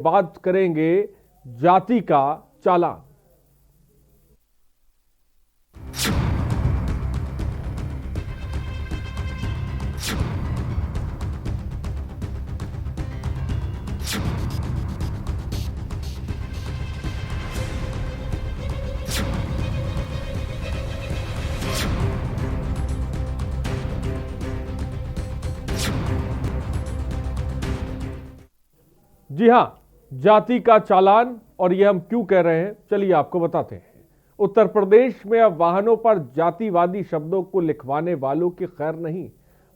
बात करेंगे जाति का चालान। जी हां, जाति का चालान। और यह हम क्यों कह रहे हैं, चलिए आपको बताते हैं। उत्तर प्रदेश में अब वाहनों पर जातिवादी शब्दों को लिखवाने वालों की खैर नहीं,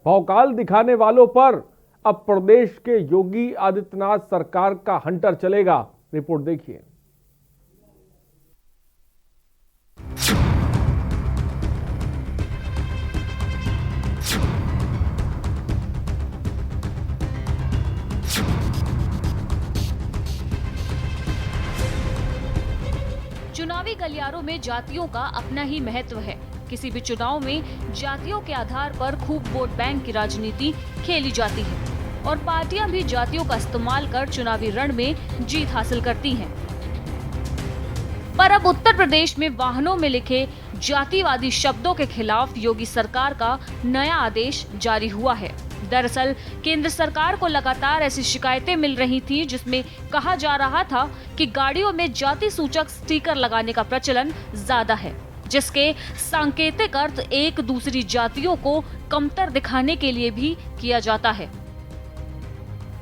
भौकाल दिखाने वालों पर अब प्रदेश के योगी आदित्यनाथ सरकार का हंटर चलेगा। रिपोर्ट देखिए। चुनावी गलियारों में जातियों का अपना ही महत्व है। किसी भी चुनाव में जातियों के आधार पर खूब वोट बैंक की राजनीति खेली जाती है और पार्टियां भी जातियों का इस्तेमाल कर चुनावी रण में जीत हासिल करती हैं। पर अब उत्तर प्रदेश में वाहनों में लिखे जातिवादी शब्दों के खिलाफ योगी सरकार का नया आदेश जारी हुआ है। दरअसल केंद्र सरकार को लगातार ऐसी शिकायतें मिल रही थी जिसमें कहा जा रहा था कि गाड़ियों में जाति सूचक स्टिकर लगाने का प्रचलन ज्यादा है, जिसके सांकेतिक अर्थ एक दूसरी जातियों को कमतर दिखाने के लिए भी किया जाता है।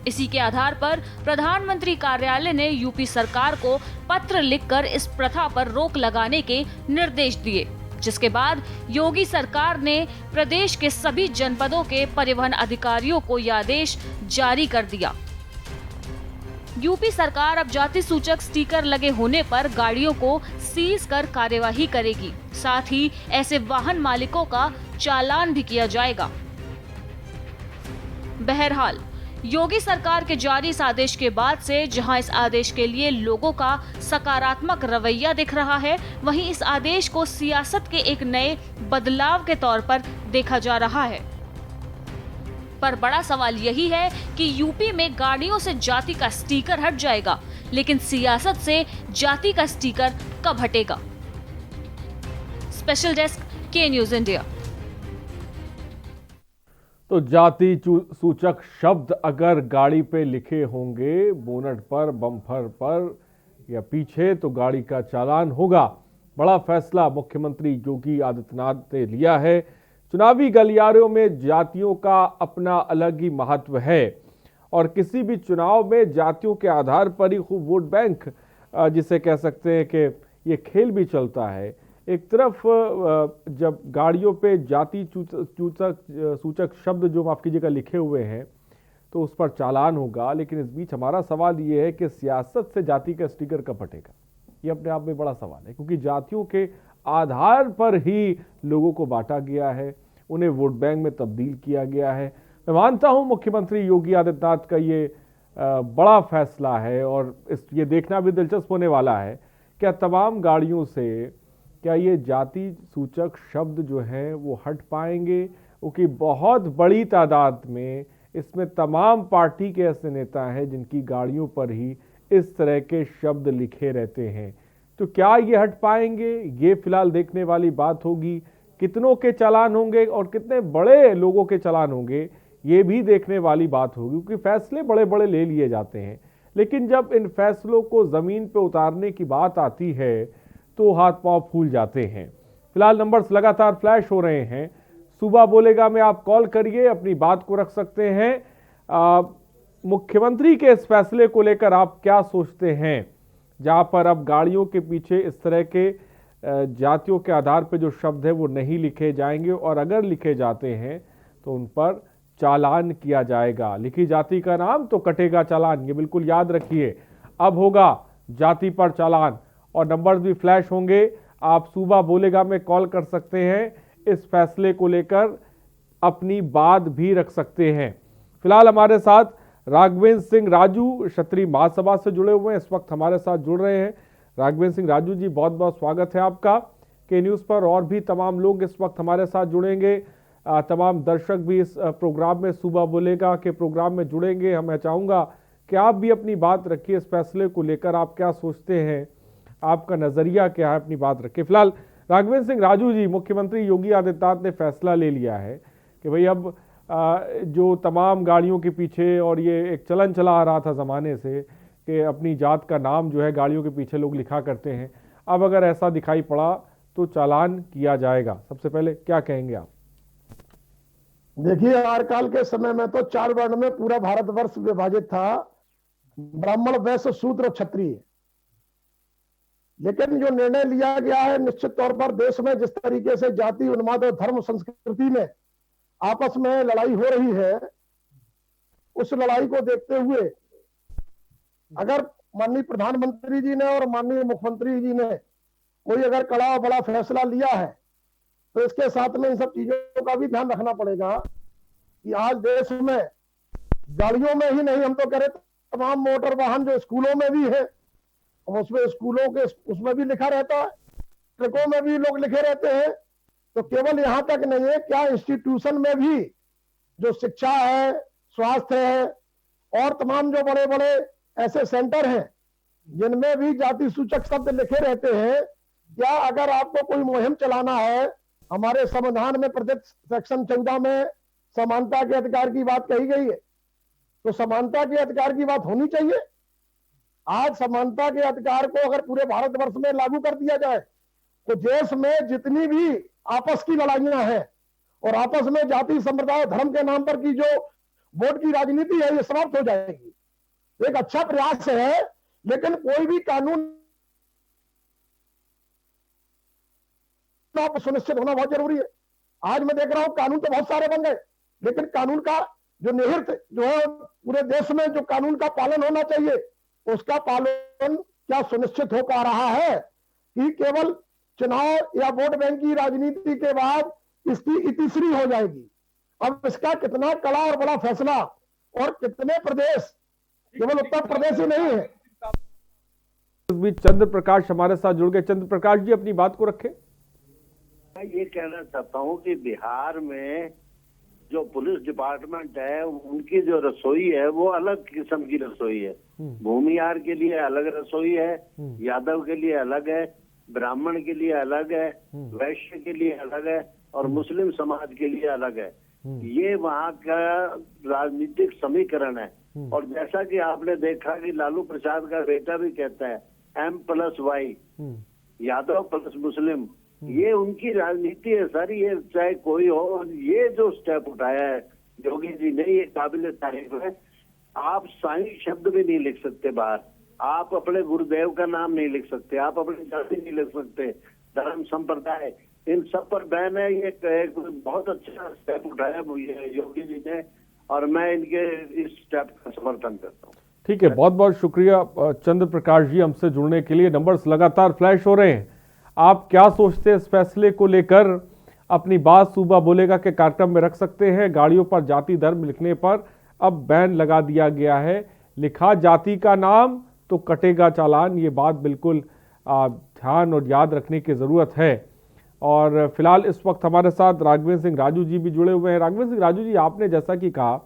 इसी के आधार पर प्रधानमंत्री कार्यालय ने यूपी सरकार को पत्र लिखकर इस प्रथा पर रोक लगाने के निर्देश दिए, जिसके बाद योगी सरकार ने प्रदेश के सभी जनपदों के परिवहन अधिकारियों को यह आदेश जारी कर दिया। यूपी सरकार अब जाति सूचक स्टिकर लगे होने पर गाड़ियों को सीज कर कार्यवाही करेगी। साथ ही ऐसे वाहन मालिकों का चालान भी किया जाएगा। बहरहाल योगी सरकार के जारी इस आदेश के बाद से जहां इस आदेश के लिए लोगों का सकारात्मक रवैया दिख रहा है, वहीं इस आदेश को सियासत के एक नए बदलाव के तौर पर देखा जा रहा है। पर बड़ा सवाल यही है कि यूपी में गाड़ियों से जाति का स्टिकर हट जाएगा, लेकिन सियासत से जाति का स्टिकर कब हटेगा? स्पेशल डेस्क, के न्यूज इंडिया। तो जाति सूचक शब्द अगर गाड़ी पे लिखे होंगे, बोनट पर, बम्पर पर या पीछे, तो गाड़ी का चालान होगा। बड़ा फैसला मुख्यमंत्री योगी आदित्यनाथ ने लिया है। चुनावी गलियारों में जातियों का अपना अलग ही महत्व है और किसी भी चुनाव में जातियों के आधार पर ही खूब वोट बैंक, जिसे कह सकते हैं कि ये खेल भी चलता है। एक तरफ जब गाड़ियों पे जाति सूचक शब्द जो माफ कीजिएगा लिखे हुए हैं तो उस पर चालान होगा, लेकिन इस बीच हमारा सवाल ये है कि सियासत से जाति का स्टिकर कब हटेगा। ये अपने आप में बड़ा सवाल है, क्योंकि जातियों के आधार पर ही लोगों को बांटा गया है, उन्हें वोट बैंक में तब्दील किया गया है। मैं मानता हूं मुख्यमंत्री योगी आदित्यनाथ का ये बड़ा फैसला है और ये देखना भी दिलचस्प होने वाला है क्या तमाम गाड़ियों से क्या ये जाति सूचक शब्द जो हैं वो हट पाएंगे, क्योंकि बहुत बड़ी तादाद में इसमें तमाम पार्टी के ऐसे नेता हैं जिनकी गाड़ियों पर ही इस तरह के शब्द लिखे रहते हैं। तो क्या ये हट पाएंगे, ये फिलहाल देखने वाली बात होगी। कितनों के चालान होंगे और कितने बड़े लोगों के चालान होंगे, ये भी देखने वाली बात होगी, क्योंकि फैसले बड़े बड़े ले लिए जाते हैं, लेकिन जब इन फैसलों को जमीन पर उतारने की बात आती है तो हाथ पांव फूल जाते हैं। फिलहाल नंबर्स लगातार फ्लैश हो रहे हैं। सुबह बोलेगा में आप कॉल करिए, अपनी बात को रख सकते हैं। मुख्यमंत्री के इस फैसले को लेकर आप क्या सोचते हैं, जहां पर अब गाड़ियों के पीछे इस तरह के जातियों के आधार पर जो शब्द है वो नहीं लिखे जाएंगे और अगर लिखे जाते हैं तो उन पर चालान किया जाएगा। लिखी जाति का नाम तो कटेगा चालान, ये बिल्कुल याद रखिए। अब होगा जाति पर चालान और नंबर्स भी फ्लैश होंगे। आप सुबह बोलेगा में कॉल कर सकते हैं, इस फैसले को लेकर अपनी बात भी रख सकते हैं। फिलहाल हमारे साथ राघवेंद्र सिंह राजू क्षत्रिय महासभा से जुड़े हुए हैं, इस वक्त हमारे साथ जुड़ रहे हैं। राघवेंद्र सिंह राजू जी, बहुत बहुत स्वागत है आपका के न्यूज़ पर। और भी तमाम लोग इस वक्त हमारे साथ जुड़ेंगे, तमाम दर्शक भी इस प्रोग्राम में, सुबह बोलेगा के प्रोग्राम में जुड़ेंगे। मैं चाहूँगा क्या आप भी अपनी बात रखिए इस फैसले को लेकर, आप क्या सोचते हैं, आपका नजरिया क्या है, अपनी बात रखिए। फिलहाल राघवेंद्र सिंह राजू जी, मुख्यमंत्री योगी आदित्यनाथ ने फैसला ले लिया है कि भाई अब जो तमाम गाड़ियों के पीछे, और ये एक चलन चला आ रहा था ज़माने से कि अपनी जात का नाम जो है गाड़ियों के पीछे लोग लिखा करते हैं, अब अगर ऐसा दिखाई पड़ा तो चालान किया जाएगा। सबसे पहले क्या कहेंगे आप? देखिए, आरकाल के समय में तो 4 वर्ण में पूरा भारतवर्ष विभाजित था, ब्राह्मण, वैश्य, शूद्र, क्षत्रिय। लेकिन जो निर्णय लिया गया है, निश्चित तौर पर देश में जिस तरीके से जाति, उन्माद और धर्म संस्कृति में आपस में लड़ाई हो रही है, उस लड़ाई को देखते हुए अगर माननीय प्रधानमंत्री जी ने और माननीय मुख्यमंत्री जी ने कोई अगर कड़ा और बड़ा फैसला लिया है, तो इसके साथ में इन सब चीजों का भी ध्यान रखना पड़ेगा कि आज देश में गाड़ियों में ही नहीं, हम तो कह रहे तमाम मोटर वाहन जो स्कूलों में भी है, उसमें स्कूलों के उसमें भी लिखा रहता है, ट्रकों में भी लोग लिखे रहते हैं। तो केवल यहां तक नहीं है, क्या इंस्टीट्यूशन में भी जो शिक्षा है, स्वास्थ्य है और तमाम जो बड़े बड़े ऐसे सेंटर हैं जिनमें भी जाति सूचक शब्द लिखे रहते हैं, क्या अगर आपको कोई मुहिम चलाना है, हमारे संविधान में प्रत्येक सेक्शन 14 में समानता के अधिकार की बात कही गई है, तो समानता के अधिकार की बात होनी चाहिए। आज समानता के अधिकार को अगर पूरे भारतवर्ष में लागू कर दिया जाए तो देश में जितनी भी आपस की लड़ाइयां हैं और आपस में जाति, संप्रदाय, धर्म के नाम पर की जो वोट की राजनीति है, ये समाप्त हो जाएगी। एक अच्छा प्रयास है, लेकिन कोई भी कानून सुनिश्चित होना बहुत जरूरी है। आज मैं देख रहा हूं कानून तो बहुत सारे बन गए, लेकिन कानून का जो निहित जो है पूरे देश में जो कानून का पालन होना चाहिए, उसका पालन क्या सुनिश्चित हो पा रहा है कि केवल चुनाव या वोट बैंक की राजनीति के बाद इसकी इतिश्री हो जाएगी। अब इसका कितना कड़ा और बड़ा फैसला, और कितने प्रदेश, केवल उत्तर प्रदेश ही नहीं है। इस बीच चंद्र प्रकाश हमारे साथ जुड़ गए। चंद्र प्रकाश जी, अपनी बात को रखें। मैं ये कहना चाहता हूँ कि बिहार में जो पुलिस डिपार्टमेंट है, उनकी जो रसोई है वो अलग किस्म की रसोई है। भूमिहार के लिए अलग रसोई है, यादव के लिए अलग है, ब्राह्मण के लिए अलग है, वैश्य के लिए अलग है और मुस्लिम समाज के लिए अलग है। ये वहाँ का राजनीतिक समीकरण है। और जैसा कि आपने देखा कि लालू प्रसाद का बेटा भी कहता है M+Y, यादव प्लस मुस्लिम, ये उनकी राजनीति है सारी। ये चाहे कोई हो, ये जो स्टेप उठाया है योगी जी ने, ये काबिल तारीफ है। आप साईं शब्द भी नहीं लिख सकते बाहर, आप अपने गुरुदेव का नाम नहीं लिख सकते, आप अपनी जाति नहीं लिख सकते, धर्म, संप्रदाय, इन सब पर बैन है। ये बहुत अच्छा स्टेप उठाया योगी जी ने, और मैं इनके इस स्टेप का समर्थन करता हूँ। ठीक है, बहुत बहुत शुक्रिया चंद्र प्रकाश जी हमसे जुड़ने के लिए। नंबर्स लगातार फ्लैश हो रहे हैं। आप क्या सोचते हैं इस फैसले को लेकर? अपनी बात सूबा बोलेगा के कार्यक्रम में रख सकते हैं। गाड़ियों पर जाति धर्म लिखने पर अब बैन लगा दिया गया है। लिखा जाति का नाम तो कटेगा चालान। ये बात बिल्कुल ध्यान और याद रखने की ज़रूरत है। और फिलहाल इस वक्त हमारे साथ राघवेंद्र सिंह राजू जी भी जुड़े हुए हैं। राघवेंद्र सिंह राजू जी, आपने जैसा कि कहा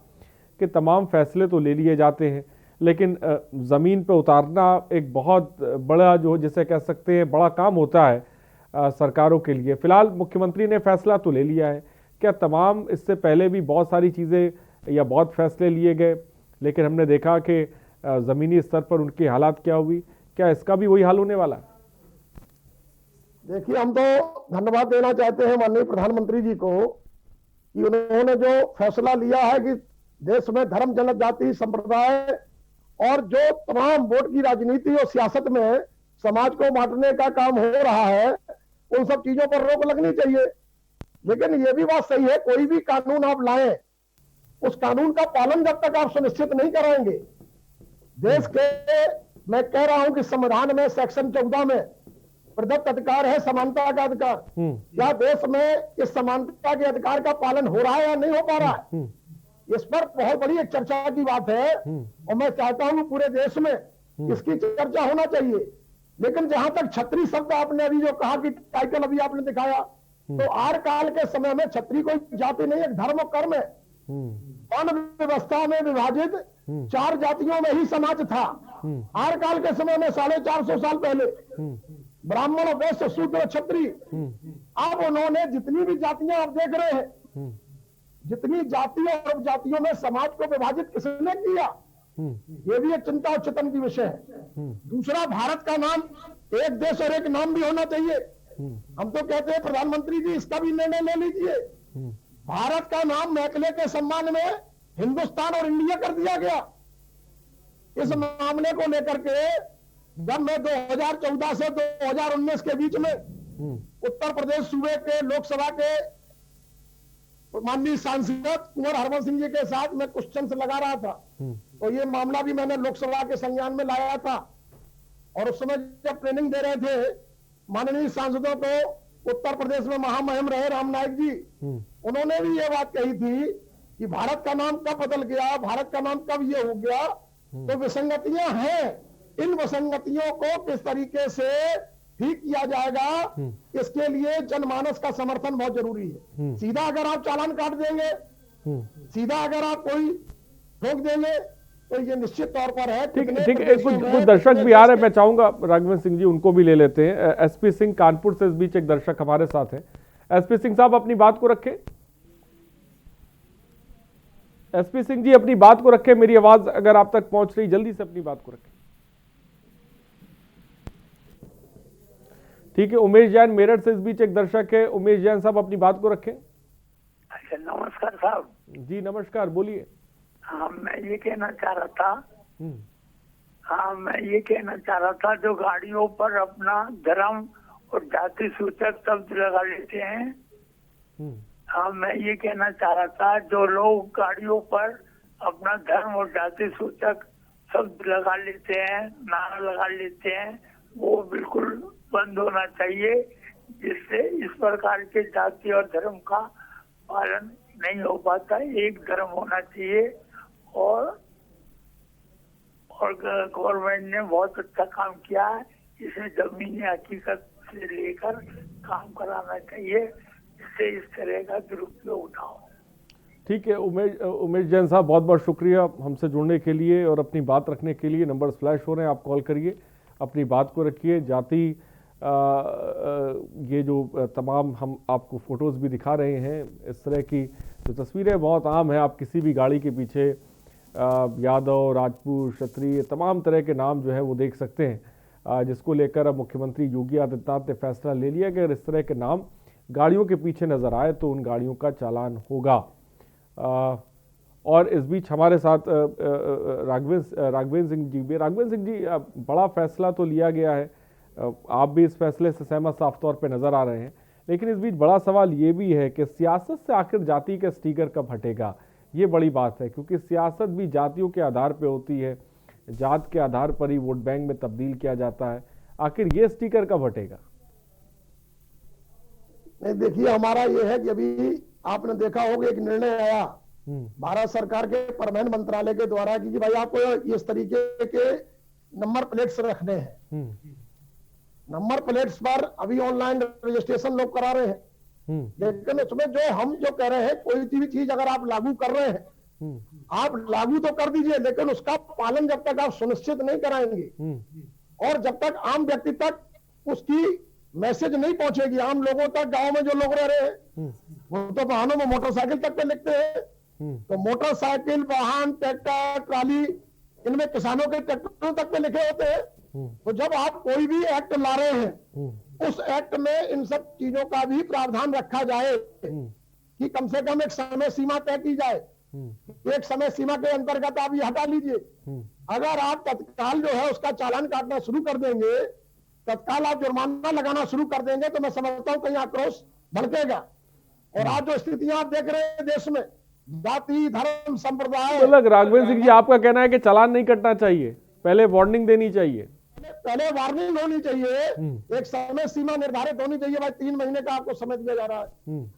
कि तमाम फैसले तो ले लिए जाते हैं, लेकिन ज़मीन पर उतारना एक बहुत बड़ा, जो जिसे कह सकते हैं, बड़ा काम होता है सरकारों के लिए। फिलहाल मुख्यमंत्री ने फैसला तो ले लिया है। क्या तमाम इससे पहले भी बहुत सारी चीज़ें या बहुत फैसले लिए गए, लेकिन हमने देखा कि ज़मीनी स्तर पर उनकी हालात क्या हुई? क्या इसका भी वही हाल होने वाला है? देखिए, हम तो धन्यवाद देना चाहते हैं माननीय प्रधानमंत्री जी को कि उन्होंने जो फैसला लिया है कि देश में धर्म, जनजाति, संप्रदाय और जो तमाम वोट की राजनीति और सियासत में समाज को बांटने का काम हो रहा है, उन सब चीजों पर रोक लगनी चाहिए। लेकिन यह भी बात सही है, कोई भी कानून आप लाएं, उस कानून का पालन जब तक आप सुनिश्चित नहीं कराएंगे, देश के, मैं कह रहा हूं कि संविधान में सेक्शन 14 में प्रदत्त अधिकार है समानता का अधिकार। क्या देश में इस समानता के अधिकार का पालन हो रहा है या नहीं हो पा रहा है? इस पर बहुत बड़ी एक चर्चा की बात है, और मैं चाहता हूं पूरे देश में इसकी चर्चा होना चाहिए। लेकिन जहां तक छत्री शब्द आपने अभी जो कहा कि टाइटल अभी आपने दिखाया, तो आर काल के समय में छत्री कोई जाति नहीं, एक धर्म और कर्म है। वर्ण व्यवस्था में विभाजित 4 जातियों में ही समाज था। आर काल के समय में 450 साल पहले ब्राह्मण, वैश्य, शूद्र, क्षत्रिय। अब उन्होंने जितनी भी जातियां आप देख रहे हैं, जितनी जातियों और उपजातियों में समाज को विभाजित किसने किया, ये भी एक चिंता और चिंतन की विषय है। दूसरा, भारत का नाम एक देश और एक नाम भी होना चाहिए। हम तो कहते हैं प्रधानमंत्री जी इसका भी निर्णय ले लीजिए। भारत का नाम मैकले के सम्मान में हिंदुस्तान और इंडिया कर दिया गया। इस मामले को लेकर के जब मैं 2014 से 2019 के बीच में उत्तर प्रदेश सूबे के लोकसभा के माननीय सांसद कुंवर हरवंश सिंह जी के साथ मैं क्वेश्चन लगा रहा था, तो ये मामला भी मैंने लोकसभा के संज्ञान में लाया था। और उस समय जब ट्रेनिंग दे रहे थे माननीय सांसदों को, उत्तर प्रदेश में महामहिम रहे राम नाईक जी, उन्होंने भी ये बात कही थी कि भारत का नाम कब बदल गया, भारत का नाम कब ये हो गया। तो विसंगतियां हैं, इन विसंगतियों को किस तरीके से ठीक किया जाएगा, इसके लिए जनमानस का समर्थन बहुत जरूरी है। सीधा अगर आप चालान काट देंगे, सीधा अगर आप कोई ठोक देंगे, तो ये निश्चित तौर पर है। ठीक है, कुछ दर्शक भी आ रहे हैं, मैं चाहूंगा राघवेंद्र सिंह जी उनको भी ले लेते हैं। एसपी सिंह कानपुर से इस बीच एक दर्शक हमारे साथ हैं। एसपी सिंह साहब अपनी बात को रखें। एसपी सिंह जी अपनी बात को रखें, मेरी आवाज अगर आप तक पहुंच रही, जल्दी से अपनी बात को रखें। ठीक है, उमेश जैन मेरठ से इस बीच एक दर्शक है। उमेश जैन साहब अपनी बात को रखें। अच्छा, नमस्कार साहब। जी नमस्कार, बोलिए। हाँ, मैं ये कहना चाह रहा था, जो गाड़ियों पर अपना धर्म और जाति सूचक शब्द लगा लेते हैं, हाँ, मैं ये कहना चाह रहा था, जो लोग गाड़ियों पर अपना धर्म और जाति सूचक शब्द लगा लेते हैं, नारा लगा लेते हैं, वो बिल्कुल बंद होना चाहिए, जिससे इस प्रकार के जाति और धर्म का पालन नहीं हो पाता। एक धर्म होना चाहिए। और गवर्नमेंट ने बहुत अच्छा काम किया है, इसे जमीनी हकीकत से लेकर काम कराना चाहिए, इससे इस तरह का दुरुपयोग ना हो। ठीक है, उमेश जैन साहब बहुत बहुत शुक्रिया हमसे जुड़ने के लिए और अपनी बात रखने के लिए। नंबर्स फ्लैश हो रहे हैं, आप कॉल करिए, अपनी बात को रखिए। जाति ये जो तमाम हम आपको फोटोज़ भी दिखा रहे हैं, इस तरह की जो तस्वीरें बहुत आम है। आप किसी भी गाड़ी के पीछे यादव, राजपूत, क्षत्रिय, तमाम तरह के नाम जो है वो देख सकते हैं, जिसको लेकर अब मुख्यमंत्री योगी आदित्यनाथ ने फैसला ले लिया कि अगर इस तरह के नाम गाड़ियों के पीछे नजर आए तो उन गाड़ियों का चालान होगा। और इस बीच हमारे साथ राघवेंद्र सिंह जी भी। राघवेंद्र सिंह जी, बड़ा फैसला तो लिया गया है, आप भी इस फैसले से सहमत साफ तौर पे नजर आ रहे हैं, लेकिन इस बीच बड़ा सवाल ये भी है कि सियासत से आखिर जाति का स्टिकर कब हटेगा। ये बड़ी बात है, क्योंकि सियासत भी जातियों के आधार पे होती है, जात के आधार पर ही वोट बैंक में तब्दील किया जाता है। आखिर ये स्टिकर कब हटेगा? नहीं, देखिए, हमारा ये है कि अभी आपने देखा होगा एक निर्णय आया भारत सरकार के परिवहन मंत्रालय के द्वारा कि भाई आपको इस तरीके के नंबर प्लेट्स रखने हैं। नंबर प्लेट्स पर अभी ऑनलाइन रजिस्ट्रेशन लोग करा रहे हैं, लेकिन उसमें जो कह रहे हैं, कोई भी चीज अगर आप लागू कर रहे हैं, आप लागू तो कर दीजिए, लेकिन उसका पालन जब तक आप सुनिश्चित नहीं कराएंगे और जब तक आम व्यक्ति तक उसकी मैसेज नहीं पहुंचेगी, आम लोगों तक, गांव में जो लोग रह रहे हैं, वो तो वाहनों में मोटरसाइकिल तक पे लिखते हैं, तो मोटरसाइकिल, वाहन, ट्रैक्टर, ट्राली, इनमें किसानों के ट्रैक्टरों तक पे लिखे होते हैं। तो जब आप कोई भी एक्ट ला रहे हैं, उस एक्ट में इन सब चीजों का भी प्रावधान रखा जाए कि कम से कम एक समय सीमा तय की जाए। एक समय सीमा के अंतर्गत आप ये हटा लीजिए। अगर आप तत्काल जो है उसका चालान काटना शुरू कर देंगे, तत्काल आप जुर्माना लगाना शुरू कर देंगे, तो मैं समझता हूं कहीं आक्रोश भड़केगा। और आज जो स्थितियां आप देख रहे हैं देश में, जाति, धर्म, संप्रदाय, अलग। राघवेंद्र सिंह जी, आपका कहना है कि चालान नहीं कटना चाहिए, पहले वार्निंग देनी चाहिए, पहले वार्निंग होनी चाहिए, एक समय सीमा निर्धारित होनी चाहिए। भाई 3 महीने का आपको समय दिया जा रहा है,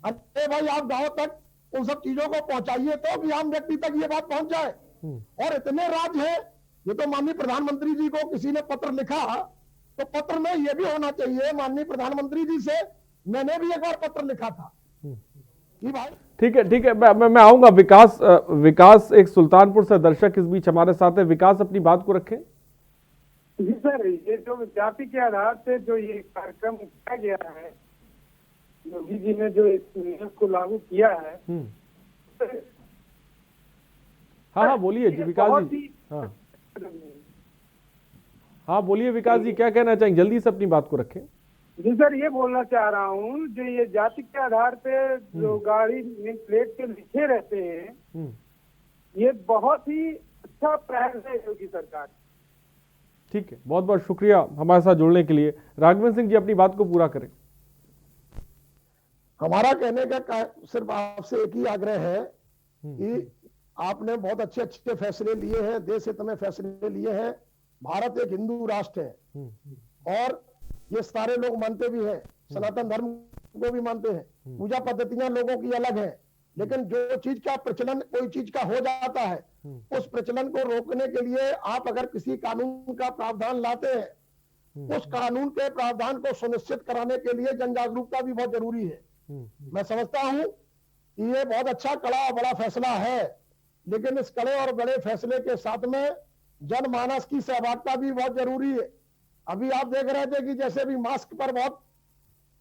अरे भाई आप गांव तक उन सब चीजों को पहुंचाइए, तो भी आम व्यक्ति तक ये बात पहुंच जाए। और इतने राज्य है, ये तो माननीय प्रधानमंत्री जी को किसी ने पत्र लिखा, तो पत्र में ये भी होना चाहिए, माननीय प्रधानमंत्री जी से मैंने भी एक बार पत्र लिखा था कि भाई ठीक है, ठीक है, मैं आऊंगा। विकास एक सुल्तानपुर से दर्शक इस बीच हमारे साथ है। विकास, अपनी बात को रखें। जी सर, ये जो जाति के आधार से जो ये कार्यक्रम किया गया है, योगी जी ने जो इस नियम को लागू किया है, हाँ बोलिए जी विकास जी। हाँ बोलिए विकास जी, क्या कहना चाहेंगे? जल्दी से अपनी बात को रखें। जी सर, ये बोलना चाह रहा हूँ जो ये जाति के आधार पे जो गाड़ी नेम प्लेट पे लिखे रहते हैं, ये बहुत ही अच्छा पहल है योगी सरकार। ठीक है, बहुत बहुत शुक्रिया हमारे साथ जुड़ने के लिए। राघवेंद्र सिंह जी, अपनी बात को पूरा करें। हमारा कहने का सिर्फ आपसे एक ही आग्रह है कि आपने बहुत अच्छे अच्छे फैसले लिए हैं, देश हित में फैसले लिए हैं। भारत एक हिंदू राष्ट्र है और ये सारे लोग मानते भी हैं, सनातन धर्म को भी मानते हैं। पूजा पद्धतियां लोगों की अलग है, लेकिन जो चीज का प्रचलन कोई चीज का हो जाता है, उस प्रचलन को रोकने के लिए आप अगर किसी कानून का प्रावधान लाते हैं, उस कानून के प्रावधान को सुनिश्चित कराने के लिए जन जागरूकता भी बहुत जरूरी है। मैं समझता हूं कि ये बहुत अच्छा कड़ा और बड़ा फैसला है, लेकिन इस कड़े और बड़े फैसले के साथ में जनमानस की सहभागिता भी बहुत जरूरी है। अभी आप देख रहे थे कि जैसे भी मास्क पर बहुत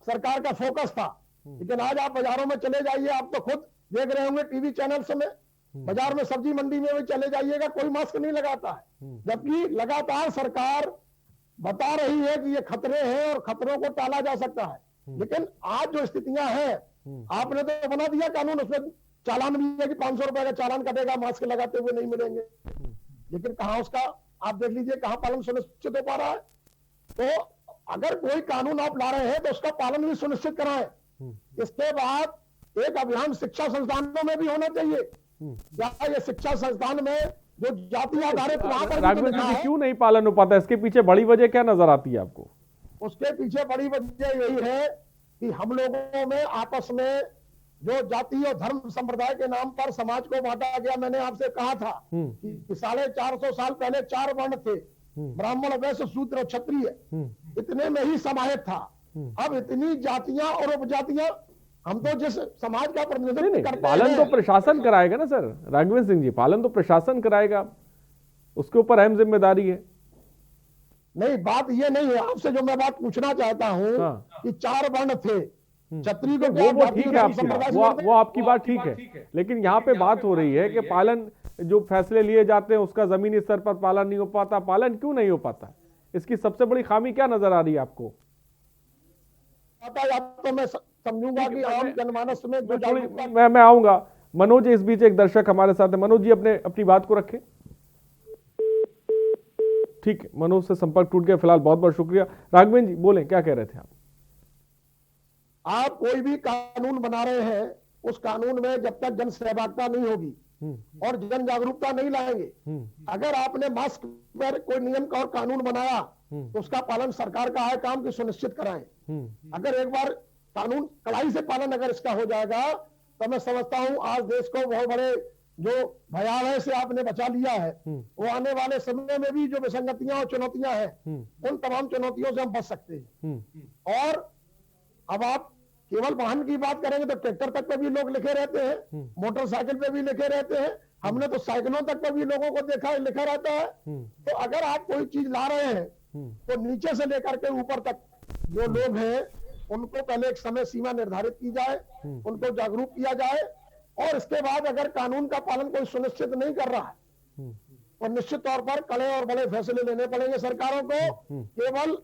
सरकार का फोकस था, लेकिन आज आप बाजारों में चले जाइए, आप तो खुद देख रहे होंगे टीवी चैनल्स में, बाजार में सब्जी मंडी में भी चले जाइएगा, कोई मास्क नहीं लगाता है। जबकि लगातार सरकार बता रही है कि ये खतरे हैं और खतरों को टाला जा सकता है, लेकिन आज जो स्थितियां हैं, आपने तो बना दिया कानून, उसमें चालान भी है कि 500 रुपए का चालान कटेगा मास्क लगाते हुए नहीं मिलेंगे, लेकिन कहां उसका आप देख लीजिए कहां पालन सुनिश्चित हो पा रहा है। तो अगर कोई कानून आप ला रहे हैं तो उसका पालन भी सुनिश्चित कराएं। इसके बाद एक अभियान शिक्षा संस्थानों में भी होना चाहिए। क्या ये शिक्षा संस्थान में जो जाति आधारित वहां पर क्यों नहीं पालन हो पाता? इसके पीछे बड़ी वजह क्या नजर आती है आपको? उसके पीछे बड़ी वजह यही है कि हम लोगों में आपस में जो जाति और धर्म संप्रदाय के नाम पर समाज को बांटा गया। मैंने आपसे कहा था कि 450 साल पहले 4 वर्ण थे, ब्राह्मण, वैश्य, शूद्र और क्षत्रिय, इतने में ही समाहित था। अब इतनी जातियां और उपजातियां, हम तो जिस समाज का प्रतिनिधित्व करते हैं, पालन तो प्रशासन कराएगा ना सर। राघवेंद्र सिंह जी, पालन तो प्रशासन कराएगा, उसके ऊपर अहम जिम्मेदारी है। नहीं, बात ये नहीं है। आपसे जो मैं बात पूछना चाहता हूँ कि 4 वर्ण थे, क्षत्रिय को वो ठीक है आपकी, वो आपकी बात ठीक है, लेकिन यहाँ पे बात हो रही है कि पालन जो फैसले लिए जाते हैं उसका जमीनी स्तर पर पालन नहीं हो पाता। पालन क्यों नहीं हो पाता? इसकी सबसे बड़ी खामी क्या नजर आ रही है आपको? तो मैं समझूंगा कि आम जनमानस में मैं आऊंगा। मनोज, इस बीच एक दर्शक हमारे साथ है। मनोज जी, अपनी बात को रखें। ठीक है, मनोज से संपर्क टूट गया। फिलहाल बहुत बहुत शुक्रिया। राघवेंद्र जी बोलें, क्या कह रहे थे आप कोई भी कानून बना रहे हैं, उस कानून में जब तक जन सहभागिता नहीं होगी और जन जागरूकता नहीं लाएंगे, अगर आपने मास्क पर कोई नियम का और कानून बनाया तो उसका पालन सरकार का है काम की सुनिश्चित कराएं। अगर एक बार कानून कड़ाई से पालन अगर इसका हो जाएगा तो मैं समझता हूं आज देश को बहुत बड़े जो भयावह से आपने बचा लिया है, वो आने वाले समय में भी जो विसंगतियां और चुनौतियां हैं, उन तमाम चुनौतियों से हम बच सकते हैं। और अब आप केवल वाहन की बात करेंगे तो ट्रैक्टर तक पे भी लोग लिखे रहते हैं, मोटरसाइकिल पे भी लिखे रहते हैं, हमने तो साइकिलों तक पे भी लोगों को देखा है लिखा रहता है। तो अगर आप कोई चीज ला रहे हैं तो नीचे से लेकर के ऊपर तक जो लोग हैं उनको पहले एक समय सीमा निर्धारित की जाए, उनको जागरूक किया जाए, और इसके बाद अगर कानून का पालन कोई सुनिश्चित नहीं कर रहा है तो निश्चित तौर पर कड़े और बड़े फैसले लेने पड़ेंगे सरकारों को। केवल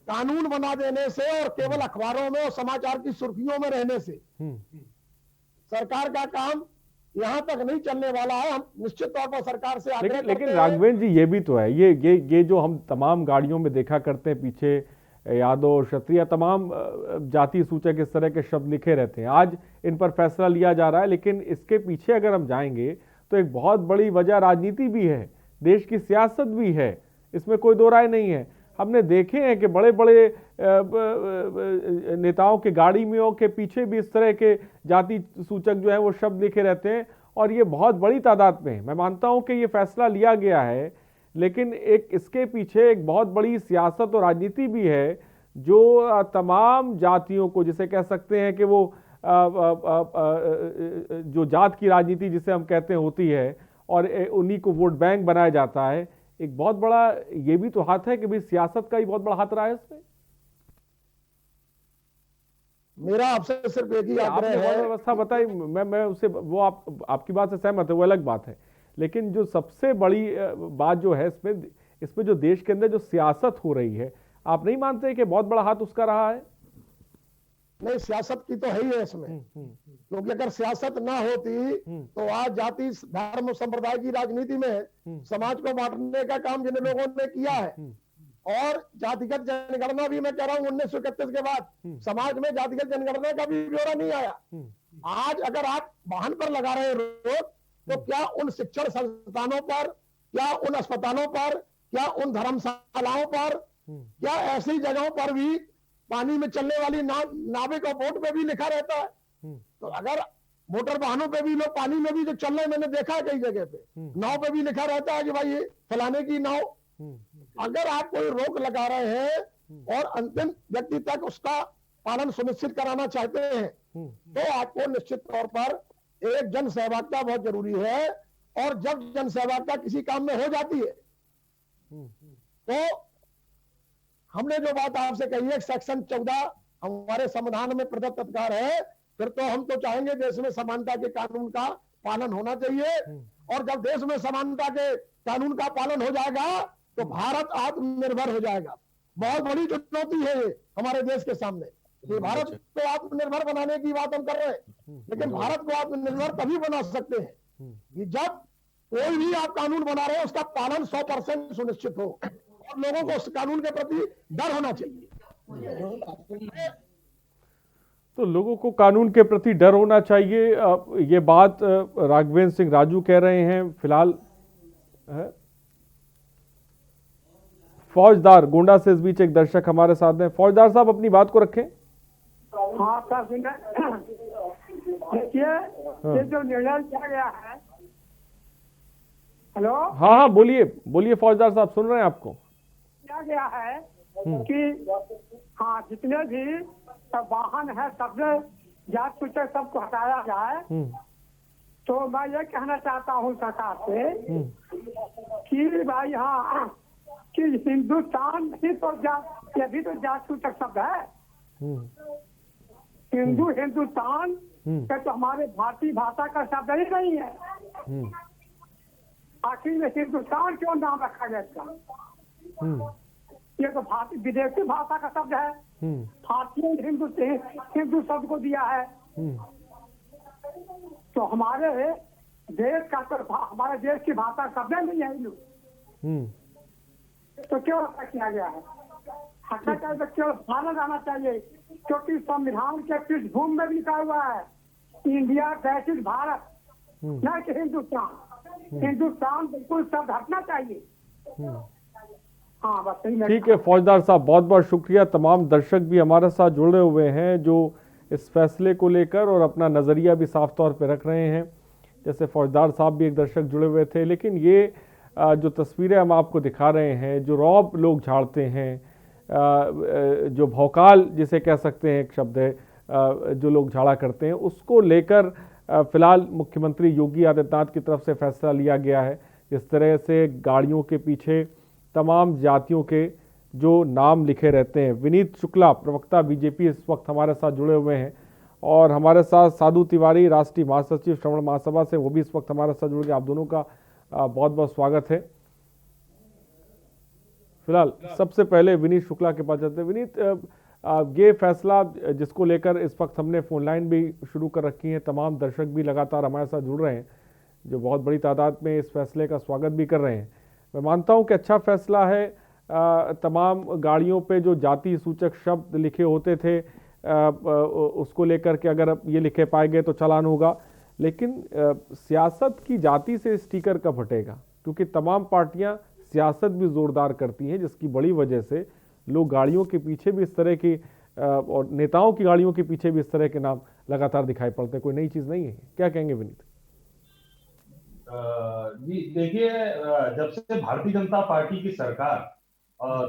कानून बना देने से और केवल अखबारों में और समाचार की सुर्खियों में रहने से सरकार का काम यहां तक नहीं चलने वाला है। हम निश्चित तौर पर सरकार से आग्रह करते हैं। लेकिन राघवेंद्र जी, ये भी तो है, ये जो हम तमाम गाड़ियों में देखा करते हैं, पीछे यादव, क्षत्रिय, तमाम जाति सूचक इस तरह के शब्द लिखे रहते हैं। आज इन पर फैसला लिया जा रहा है, लेकिन इसके पीछे अगर हम जाएंगे तो एक बहुत बड़ी वजह राजनीति भी है, देश की सियासत भी है, इसमें कोई दो राय नहीं है। हमने देखे हैं कि बड़े बड़े नेताओं के गाड़ी में के पीछे भी इस तरह के जाति सूचक जो है वो शब्द लिखे रहते हैं, और ये बहुत बड़ी तादाद में है। मैं मानता हूं कि ये फैसला लिया गया है, लेकिन एक इसके पीछे एक बहुत बड़ी सियासत और राजनीति भी है, जो तमाम जातियों को, जिसे कह सकते हैं कि वो जो जात की राजनीति जिसे हम कहते हैं होती है और उन्हीं को वोट बैंक बनाया जाता है, एक बहुत बड़ा ये भी तो हाथ है कि भाई सियासत का ही बहुत बड़ा हाथ रहा है इसमें। मेरा आपसे सिर्फ एक ही आग्रह है। व्यवस्था बताई, मैं उससे वो आपकी बात से सहमत है, वो अलग बात है, लेकिन जो सबसे बड़ी बात जो है इसमें जो देश के अंदर जो सियासत हो रही है, आप नहीं मानते कि बहुत बड़ा हाथ उसका रहा है? नहीं, सियासत की तो है ही है इसमें, क्योंकि अगर सियासत ना होती तो आज जाति धर्म संप्रदाय की राजनीति में समाज को बांटने का काम जिन लोगों ने किया है, और जातिगत जनगणना भी मैं कह रहा हूं 1931 के बाद समाज में जातिगत जनगणना का भी ब्यौरा नहीं आया। आज अगर आप वाहन पर लगा रहे रोक, तो क्या उन शिक्षण संस्थानों पर, क्या उन अस्पतालों पर, क्या उन धर्मशालाओं पर, क्या ऐसी जगहों पर भी पानी में चलने वाली नाविक और बोट पे भी लिखा रहता है? तो अगर मोटर वाहनों पे भी लोग पानी में भी जो चल रहे, मैंने देखा है कई जगह पे नाव पे भी लिखा रहता है कि भाई ये फलाने की नाव। अगर आप कोई रोक लगा रहे हैं और अंतिम व्यक्ति तक उसका पालन सुनिश्चित कराना चाहते हैं, तो आपको निश्चित तौर पर एक जन सहभागिता बहुत जरूरी है। और जब जन सहभागिता किसी काम में हो जाती है, तो हमने जो बात आपसे कही है, सेक्शन 14 हमारे संविधान में प्रदत्त अधिकार है, फिर तो हम तो चाहेंगे देश में समानता के कानून का पालन होना चाहिए। और जब देश में समानता के कानून का पालन हो जाएगा तो भारत आत्मनिर्भर हो जाएगा। बहुत बड़ी चुनौती है ये हमारे देश के सामने। ये भारत को आत्मनिर्भर बनाने की बात हम कर रहे हैं, लेकिन भारत को आत्मनिर्भर तभी बना सकते हैं कि जब कोई भी आप कानून बना रहे हैं उसका पालन 100% सुनिश्चित हो और लोगों को उस कानून के प्रति डर होना चाहिए। तो लोगों को कानून के प्रति डर होना चाहिए, ये बात राघवेंद्र सिंह राजू कह रहे हैं। फिलहाल फौजदार गोंडा से इस बीच एक दर्शक हमारे साथ हैं। फौजदार साहब, अपनी बात को रखें। हाँ सर, देखिए ये जो निर्णय किया गया है। हेलो, हाँ हाँ, बोलिए फौजदार साहब, सुन रहे हैं आपको। किया गया है कि हाँ, जितने भी वाहन है सबसे जात सूचक सबको हटाया जाए। तो मैं ये कहना चाहता हूँ सरकार से कि भाई हाँ, कि हिंदुस्तान ही तो जात, ये भी तो जात सूचक शब्द है। हिंदुस्तान का तो हमारे भारतीय भाषा का शब्द ही नहीं है। आखिर में हिंदुस्तान क्यों नाम रखा गया इसका? ये तो भारतीय विदेशी भाषा का शब्द है। भारतीय हिंदू शब्द को दिया है। तो हमारे देश का तो हमारे देश की भाषा शब्द नहीं है हिंदू। तो क्यों ऐसा किया गया है? हटा चाहिए तो केवल माना जाना चाहिए, क्योंकि संविधान के पृष्ठभूमि में लिखा हुआ है इंडिया दैट इज भारत, न कि हिंदुस्तान। हिंदुस्तान बिल्कुल शब्द हटना चाहिए। हाँ, बस ठीक है फौजदार साहब, बहुत बहुत शुक्रिया। तमाम दर्शक भी हमारे साथ जुड़े हुए हैं जो इस फैसले को लेकर और अपना नज़रिया भी साफ तौर पर रख रहे हैं। जैसे फौजदार साहब भी एक दर्शक जुड़े हुए थे। लेकिन ये जो तस्वीरें हम आपको दिखा रहे हैं, जो रौब लोग झाड़ते हैं, जो भौकाल जिसे कह सकते हैं, एक शब्द है, जो लोग झाड़ा करते हैं, उसको लेकर फिलहाल मुख्यमंत्री योगी आदित्यनाथ की तरफ से फैसला लिया गया है। जिस तरह से गाड़ियों के पीछे तमाम जातियों के जो नाम लिखे रहते हैं। विनीत शुक्ला, प्रवक्ता बीजेपी, इस वक्त हमारे साथ जुड़े हुए हैं और हमारे साथ साधु तिवारी, राष्ट्रीय महासचिव श्रवण महासभा से, वो भी इस वक्त हमारे साथ जुड़ गए। आप दोनों का बहुत बहुत स्वागत है। फिलहाल सबसे पहले विनीत शुक्ला के पास जाते हैं। विनीत, ये फैसला जिसको लेकर इस वक्त हमने फोन लाइन भी शुरू कर रखी है, तमाम दर्शक भी लगातार हमारे साथ जुड़ रहे हैं जो बहुत बड़ी तादाद में इस फैसले का स्वागत भी कर रहे हैं। मैं मानता हूं कि अच्छा फैसला है। तमाम गाड़ियों पे जो जाति सूचक शब्द लिखे होते थे उसको लेकर के अगर ये लिखे पाए गए तो चालान होगा। लेकिन सियासत की जाति से स्टिकर कब हटेगा? क्योंकि तमाम पार्टियां सियासत भी जोरदार करती हैं, जिसकी बड़ी वजह से लोग गाड़ियों के पीछे भी इस तरह की और नेताओं की गाड़ियों के पीछे भी इस तरह के नाम लगातार दिखाई पड़ते हैं। कोई नई चीज नहीं है। क्या कहेंगे विनीत? जी देखिए, जब से भारतीय जनता पार्टी की सरकार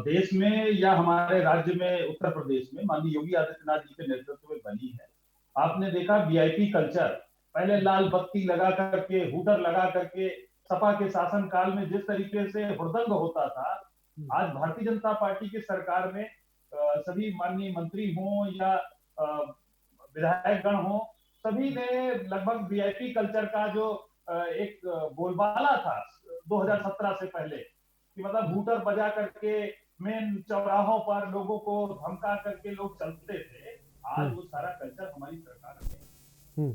देश में या हमारे राज्य में उत्तर प्रदेश में माननीय योगी आदित्यनाथ जी के नेतृत्व में बनी है, आपने देखा वीआईपी कल्चर, पहले लाल बत्ती लगा करके, हूटर लगा करके सपा के शासन काल में जिस तरीके से हुड़दंग होता था, आज भारतीय जनता पार्टी की सरकार में सभी माननीय मंत्री हों या विधायकगण हों, सभी ने लगभग वीआईपी कल्चर का जो एक बोलबाला था 2017 से पहले कि मतलब हूटर बजा करके मेन चौराहों पर लोगों को धमका करके लोग चलते थे, आज वो सारा कल्चर हमारी सरकार में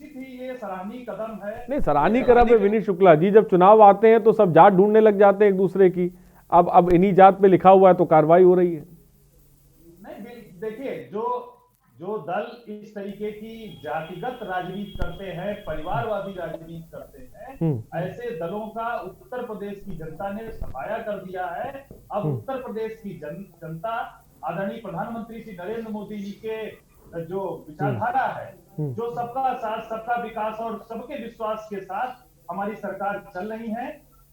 ही ये सराहनीय कदम है। नहीं, सराहनीय कदम है विनीत शुक्ला जी। जब चुनाव आते हैं तो सब जात ढूंढने लग जाते हैं एक दूसरे की। अब इन्हीं जात पे लिखा हुआ है तो कार्रवाई हो रही है। नहीं, देखिए जो दल इस तरीके की जातिगत राजनीति करते हैं, परिवारवादी राजनीति करते हैं, ऐसे दलों का उत्तर प्रदेश की जनता ने सफाया कर दिया है। अब उत्तर प्रदेश की जनता आदरणीय प्रधानमंत्री श्री नरेंद्र मोदी जी के जो विचारधारा है, जो सबका साथ सबका विकास और सबके विश्वास के साथ हमारी सरकार चल रही है,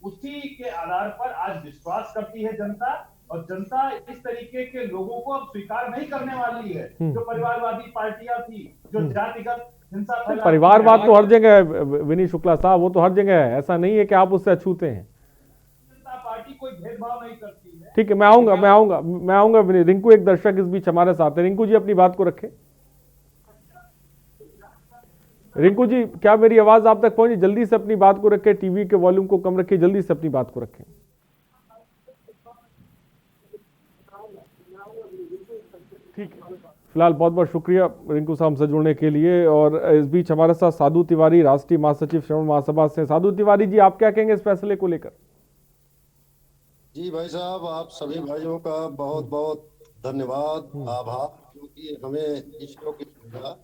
उसी के आधार पर आज विश्वास करती है जनता, और जनता इस तरीके के लोगों को अब स्वीकार नहीं करने वाली है जो परिवारवादी पार्टियां थी, जो जातिगत हिंसा फैला। परिवारवाद तो हर जगह है विनीत शुक्ला साहब, वो तो हर जगह है, ऐसा नहीं है कि आप उससे अछूते हैं। जनता पार्टी कोई भेदभाव नहीं करती है। ठीक है, मैं आऊंगा रिंकू एक दर्शक इस बीच हमारे साथ है। रिंकू जी अपनी बात को रखें। रिंकू जी, क्या मेरी आवाज आप तक पहुंची? जल्दी से अपनी बात को रखें, टीवी के वॉल्यूम को कम रखिए, जल्दी से अपनी बात को रखें। ठीक है, फिलहाल बहुत बहुत शुक्रिया रिंकू साहब से जुड़ने के लिए। और इस बीच हमारे साथ साधु तिवारी, राष्ट्रीय महासचिव श्रवण महासभा से। साधु तिवारी जी, आप क्या कहेंगे इस फैसले को लेकर? जी भाई साहब, आप सभी भाइयों का बहुत बहुत धन्यवाद, आभार, क्योंकि हमें इस शो की सुविधा।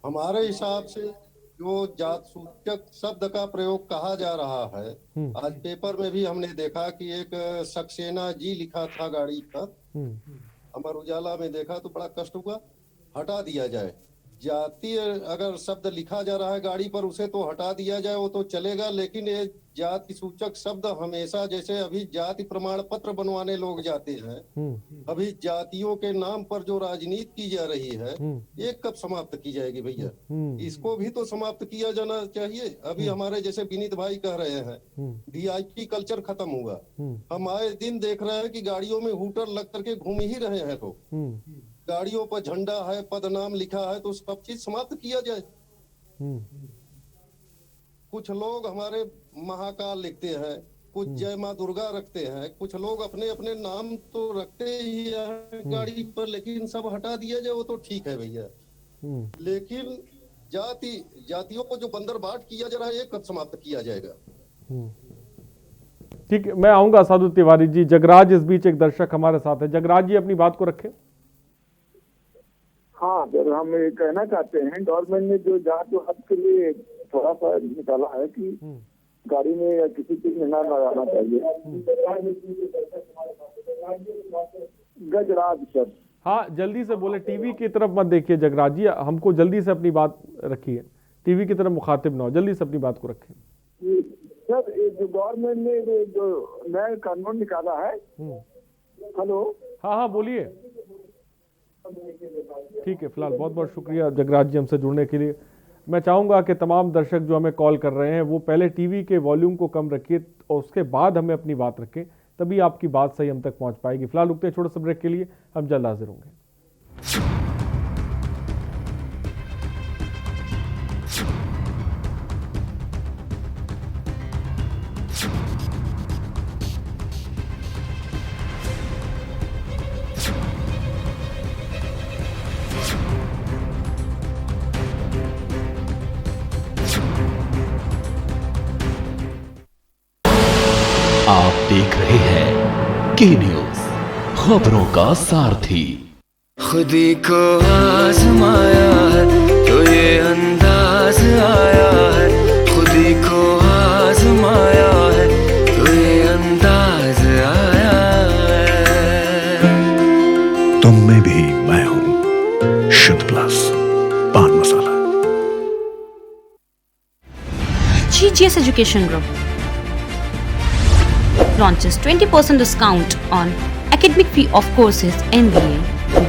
हमारे हिसाब से जो जात सूचक शब्द का प्रयोग कहा जा रहा है, आज पेपर में भी हमने देखा कि एक सक्सेना जी लिखा था गाड़ी पर, अमर उजाला में देखा तो बड़ा कष्ट हुआ। हटा दिया जाए, जातीय अगर शब्द लिखा जा रहा है गाड़ी पर, उसे तो हटा दिया जाए, वो तो चलेगा, लेकिन ये जाति सूचक शब्द हमेशा, जैसे अभी जाति प्रमाण पत्र बनवाने लोग जाते हैं, अभी जातियों के नाम पर जो राजनीति की जा रही है, ये कब समाप्त की जाएगी भैया? इसको भी तो समाप्त किया जाना चाहिए। अभी हमारे जैसे विनीत भाई कह रहे हैं, वीआईपी कल्चर खत्म हुआ। हम आए दिन देख रहे हैं कि गाड़ियों में हूटर लग करके घूम ही रहे हैं लोग, गाड़ियों पर झंडा है, पदनाम लिखा है, तो सब चीज समाप्त किया जाए। कुछ लोग हमारे महाकाल लिखते हैं, कुछ जय माँ दुर्गा रखते हैं, कुछ लोग अपने अपने नाम तो रखते ही हैं गाड़ी पर, लेकिन सब हटा दिया जाए वो तो ठीक है भैया। लेकिन जातियों को जो बंदरबाट किया जा रहा है, ये कब समाप्त किया जाएगा? ठीक है, मैं आऊंगा साधु तिवारी जी। जगराज इस बीच एक दर्शक हमारे साथ है। जगराज जी अपनी बात को रखें। हाँ सर, हम ये कहना चाहते हैं, गवर्नमेंट ने जो जात हक के लिए थोड़ा सा निकाला है कि गाड़ी में या किसी चीज में ना लगाना चाहिए। गजराज सर, हाँ जल्दी से बोले, टीवी की तरफ मत देखिए जगराज जी, हमको जल्दी से अपनी बात रखिए, टीवी की तरफ मुखातिब ना हो, जल्दी से अपनी बात को रखें। सर, जो गवर्नमेंट ने जो नया कानून निकाला है। हेलो, हाँ बोलिए। ठीक है, फिलहाल बहुत बहुत शुक्रिया जगराज जी हमसे जुड़ने के लिए। मैं चाहूंगा कि तमाम दर्शक जो हमें कॉल कर रहे हैं वो पहले टीवी के वॉल्यूम को कम रखिए और उसके बाद हमें अपनी बात रखें, तभी आपकी बात सही हम तक पहुंच पाएगी। फिलहाल रुकते हैं छोटे से ब्रेक के लिए, हम जल्द हाजिर होंगे। आप देख रहे हैं के न्यूज, खबरों का सारथी। खुदी को आजमाया है तो ये अंदाज आया है, खुदी को आजमाया है तो ये अंदाज आया है। तुम में भी मैं हूं, शुद्ध प्लस पान मसाला। GGS Education Group launches 20% discount on academic fee of courses MBA,